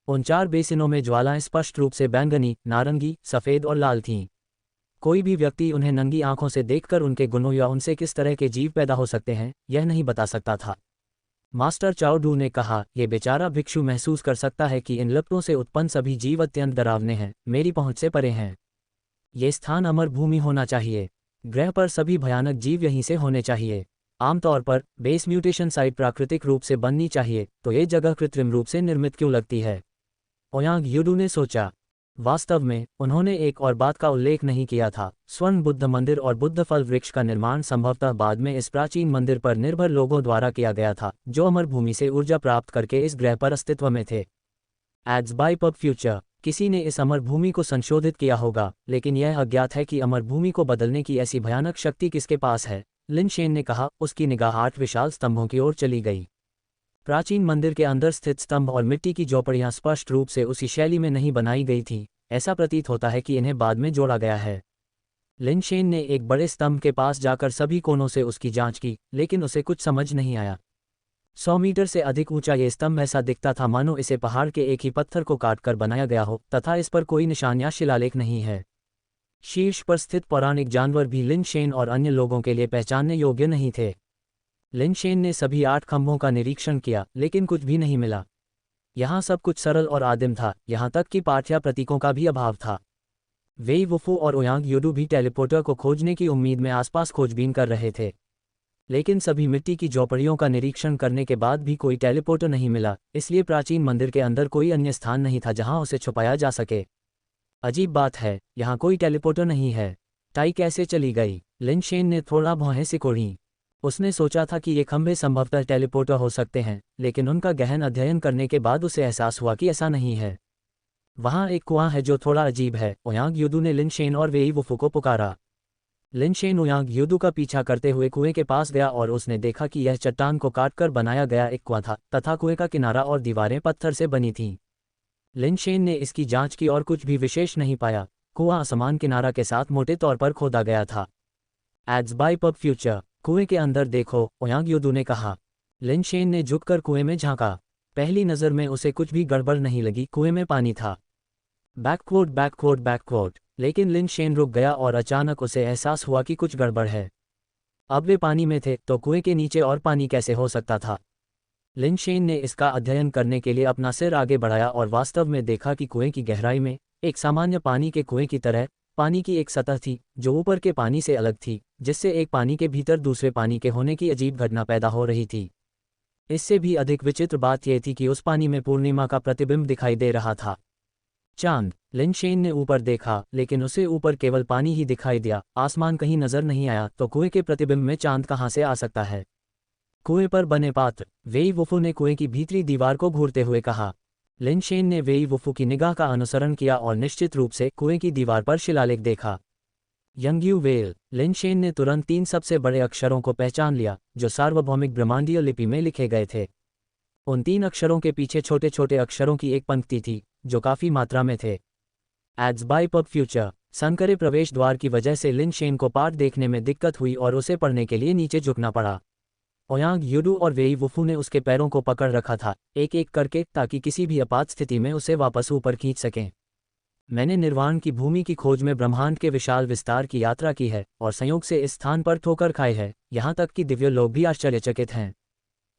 उन 4 बेसिनों में ज्वालाएं स्पष्ट रूप से बैंगनी, नारंगी, सफ़ेद और लाल थीं। कोई भी व्यक्ति उन्हें नंगी आंखों से देखकर उनके गुणों या उनसे किस तरह के जीव पैदा हो सकते हैं, यह नहीं बता सकता था। मास्टर चाओडू ने कहा, यह बेचारा भिक्षु महसूस कर सकता है कि इन लपटों से उत्पन्न सभी जीव अत्यंत डरावने हैं, मेरी पहुंच से परे हैं। ये स्थान अमर भूमि होना चाहिए। ग्रह पर सभी भयानक जीव यहीं से होने चाहिए। आमतौर पर बेस म्यूटेशन साइट प्राकृतिक रूप से बननी चाहिए, तो ये जगह कृत्रिम रूप से निर्मित क्यों लगती है? ओयांग यूडू ने सोचा। वास्तव में उन्होंने एक और बात का उल्लेख नहीं किया था। स्वर्ण बुद्ध मंदिर और बुद्ध फल वृक्ष का निर्माण संभवतः बाद में इस प्राचीन मंदिर पर निर्भर लोगों द्वारा किया गया था, जो अमर भूमि से ऊर्जा प्राप्त करके इस ग्रह पर अस्तित्व में थे। एड्स बाय पब फ्यूचर, किसी ने इस अमर भूमि को संशोधित किया होगा, लेकिन यह अज्ञात है कि अमर भूमि को बदलने की ऐसी भयानक शक्ति किसके पास है, लिन शेन ने कहा। उसकी निगाह 8 विशाल स्तंभों की ओर चली गई। प्राचीन मंदिर के अंदर स्थित स्तंभ और मिट्टी की झोपड़ियां स्पष्ट रूप से उसी शैली में नहीं बनाई गई थीं। ऐसा प्रतीत होता है कि इन्हें बाद में जोड़ा गया है। लिन शेन ने एक बड़े स्तंभ के पास जाकर सभी कोनों से उसकी जांच की, लेकिन उसे कुछ समझ नहीं आया। 100 मीटर से अधिक ऊंचा ये स्तंभ ऐसा दिखता था मानो इसे पहाड़ के एक ही पत्थर को काटकर बनाया गया हो, तथा इस पर कोई निशान या शिलालेख नहीं है। शीर्ष पर स्थित पौराणिक जानवर भी लिन शेन और अन्य लोगों के लिए पहचानने योग्य नहीं थे। लिन शेन ने सभी 8 खंभों का निरीक्षण किया, लेकिन कुछ भी नहीं मिला। यहाँ सब कुछ सरल और आदिम था, यहाँ तक कि पाठ या प्रतीकों का भी अभाव था। वेई वुफू और ओयांग यूडू भी टेलीपोर्टर को खोजने की उम्मीद में आसपास खोजबीन कर रहे थे, लेकिन सभी मिट्टी की झोपड़ियों का निरीक्षण करने के बाद भी कोई टेलीपोर्टर नहीं मिला, इसलिए प्राचीन मंदिर के अंदर कोई अन्य स्थान नहीं था जहां उसे छुपाया जा सके। अजीब बात है, यहाँ कोई टेलीपोर्टर नहीं है। टाई कैसे चली गई? लिन शेन ने थोड़ा भौहें सिकोड़ी। उसने सोचा था कि ये खंभे संभवतः टेलीपोर्टर हो सकते हैं, लेकिन उनका गहन अध्ययन करने के बाद उसे एहसास हुआ कि ऐसा नहीं है। वहाँ एक कुआं है जो थोड़ा अजीब है। ओयांग यूदू ने लिन शेन और वेई वुफू को पुकारा। लिन शेन ओयांग यूदू का पीछा करते हुए कुएं के पास गया और उसने देखा कि यह चट्टान को काटकर बनाया गया एक कुआं था तथा कुएं का किनारा और दीवारें पत्थर से बनी थीं। लिन शेन ने इसकी जांच की और कुछ भी विशेष नहीं पाया। कुआं असमान किनारा के साथ मोटे तौर पर खोदा गया था। एड्स बाय पब फ्यूचर, कुएं के अंदर देखो, ओयांग यूदू ने कहा। लिन शेन ने झुककर कुएं में झांका। पहली नज़र में उसे कुछ भी गड़बड़ नहीं लगी, कुएं में पानी था। बैकवर्ड बैकवर्ड बैकवर्ड, लेकिन लिन शेन रुक गया और अचानक उसे एहसास हुआ कि कुछ गड़बड़ है। अब वे पानी में थे तो कुएं के नीचे और पानी कैसे हो सकता था? लिन शेन ने इसका अध्ययन करने के लिए अपना सिर आगे बढ़ाया और वास्तव में देखा कि कुएं की गहराई में एक सामान्य पानी के कुएं की तरह पानी की एक सतह थी जो ऊपर के पानी से अलग थी, जिससे एक पानी के भीतर दूसरे पानी के होने की अजीब घटना पैदा हो रही थी। इससे भी अधिक विचित्र बात यह थी कि उस पानी में पूर्णिमा का प्रतिबिंब दिखाई दे रहा था। चांद। लिन शेन ने ऊपर देखा, लेकिन उसे ऊपर केवल पानी ही दिखाई दिया, आसमान कहीं नजर नहीं आया। तो कुएं के प्रतिबिंब में चांद कहाँ से आ सकता है? कुएं पर बने पात्र। वेई वुफू ने कुएं की भीतरी दीवार को घूरते हुए कहा। लिन शेन ने वेई वुफू की निगाह का अनुसरण किया और निश्चित रूप से कुएं की दीवार पर शिलालेख देखा। यंगयू वेल। लिन शेन ने तुरंत 3 सबसे बड़े अक्षरों को पहचान लिया जो सार्वभौमिक ब्रह्मांडीय लिपि में लिखे गए थे। उन 3 अक्षरों के पीछे छोटे छोटे अक्षरों की एक पंक्ति थी जो काफी मात्रा में थे। Ads by PubFuture. संकरे प्रवेश द्वार की वजह से लिन शेन को पाठ देखने में दिक्कत हुई और उसे पढ़ने के लिए नीचे झुकना पड़ा। ओयांग यूडू और वेई वुफू ने उसके पैरों को पकड़ रखा था, एक एक करके, ताकि किसी भी आपात स्थिति में उसे वापस ऊपर खींच सकें। मैंने निर्वाण की भूमि की खोज में ब्रह्मांड के विशाल विस्तार की यात्रा की है और संयोग से इस स्थान पर ठोकर खाई है, यहाँ तक कि दिव्य लोग भी आश्चर्यचकित हैं।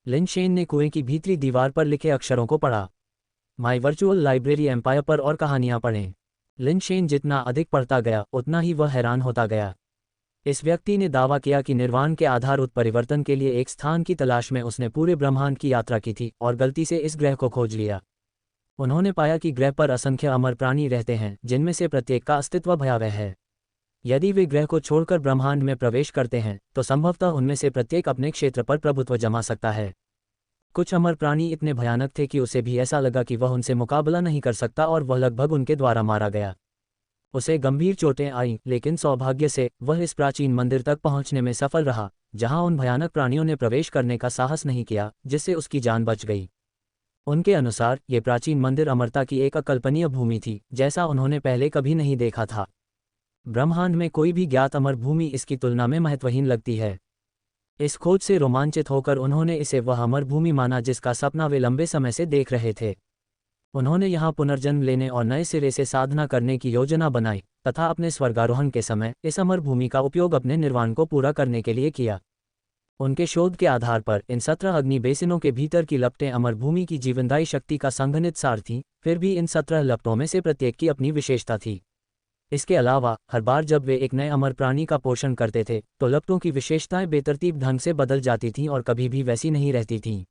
लिन शेन ने कुएं की भीतरी दीवार पर लिखे अक्षरों को पढ़ा। माई वर्चुअल लाइब्रेरी एम्पायर पर और कहानियां पढ़ें। लिन शेन जितना अधिक पढ़ता गया उतना ही वह हैरान होता गया। इस व्यक्ति ने दावा किया कि निर्वाण के आधार उत्परिवर्तन के लिए एक स्थान की तलाश में उसने पूरे ब्रह्मांड की यात्रा की थी और गलती से इस ग्रह को खोज लिया। उन्होंने पाया कि ग्रह पर असंख्य अमर प्राणी रहते हैं जिनमें से प्रत्येक का अस्तित्व भयावह है। यदि वे ग्रह को छोड़कर ब्रह्मांड में प्रवेश करते हैं तो संभवतः उनमें से प्रत्येक अपने क्षेत्र पर प्रभुत्व जमा सकता है। कुछ अमर प्राणी इतने भयानक थे कि उसे भी ऐसा लगा कि वह उनसे मुकाबला नहीं कर सकता और वह लगभग उनके द्वारा मारा गया। उसे गंभीर चोटें आईं, लेकिन सौभाग्य से वह इस प्राचीन मंदिर तक पहुंचने में सफल रहा जहां उन भयानक प्राणियों ने प्रवेश करने का साहस नहीं किया, जिससे उसकी जान बच गई। उनके अनुसार ये प्राचीन मंदिर अमरता की एक अकल्पनीय भूमि थी जैसा उन्होंने पहले कभी नहीं देखा था। ब्रह्मांड में कोई भी ज्ञात अमर भूमि इसकी तुलना में महत्वहीन लगती है। इस खोज से रोमांचित होकर उन्होंने इसे वह अमर भूमि माना जिसका सपना वे लंबे समय से देख रहे थे। उन्होंने यहाँ पुनर्जन्म लेने और नए सिरे से साधना करने की योजना बनाई तथा अपने स्वर्गारोहण के समय इस अमर भूमि का उपयोग अपने निर्वाण को पूरा करने के लिए किया। उनके शोध के आधार पर इन 17 अग्नि बेसिनों के भीतर की लपटें अमर भूमि की जीवनदायी शक्ति का संघनित सार थीं, फिर भी इन 17 लपटों में से प्रत्येक की अपनी विशेषता थी। इसके अलावा हर बार जब वे एक नए अमर प्राणी का पोषण करते थे तो लपटों की विशेषताएं बेतरतीब ढंग से बदल जाती थीं और कभी भी वैसी नहीं रहती थीं।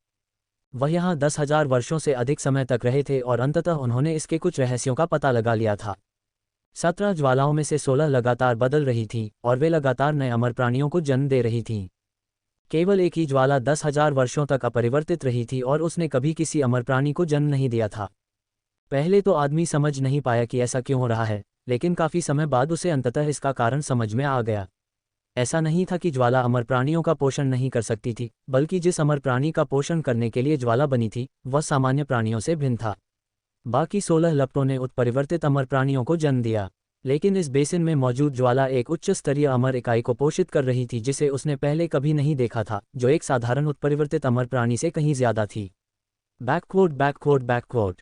वह यहाँ 10,000 वर्षों से अधिक समय तक रहे थे और अंततः उन्होंने इसके कुछ रहस्यों का पता लगा लिया था। 17 ज्वालाओं में से 16 लगातार बदल रही थीं और वे लगातार नए अमर प्राणियों को जन्म दे रही थीं। केवल एक ही ज्वाला 10,000 वर्षों तक अपरिवर्तित रही थी और उसने कभी किसी अमर प्राणी को जन्म नहीं दिया था। पहले तो आदमी समझ नहीं पाया कि ऐसा क्यों हो रहा है, लेकिन काफी समय बाद उसे अंततः इसका कारण समझ में आ गया। ऐसा नहीं था कि ज्वाला अमर प्राणियों का पोषण नहीं कर सकती थी, बल्कि जिस अमर प्राणी का पोषण करने के लिए ज्वाला बनी थी वह सामान्य प्राणियों से भिन्न था। बाकी 16 लपटों ने उत्परिवर्तित अमर प्राणियों को जन्म दिया, लेकिन इस बेसिन में मौजूद ज्वाला एक उच्च स्तरीय अमर इकाई को पोषित कर रही थी जिसे उसने पहले कभी नहीं देखा था, जो एक साधारण उत्परिवर्तित अमर प्राणी से कहीं ज्यादा थी। Backward backward backward.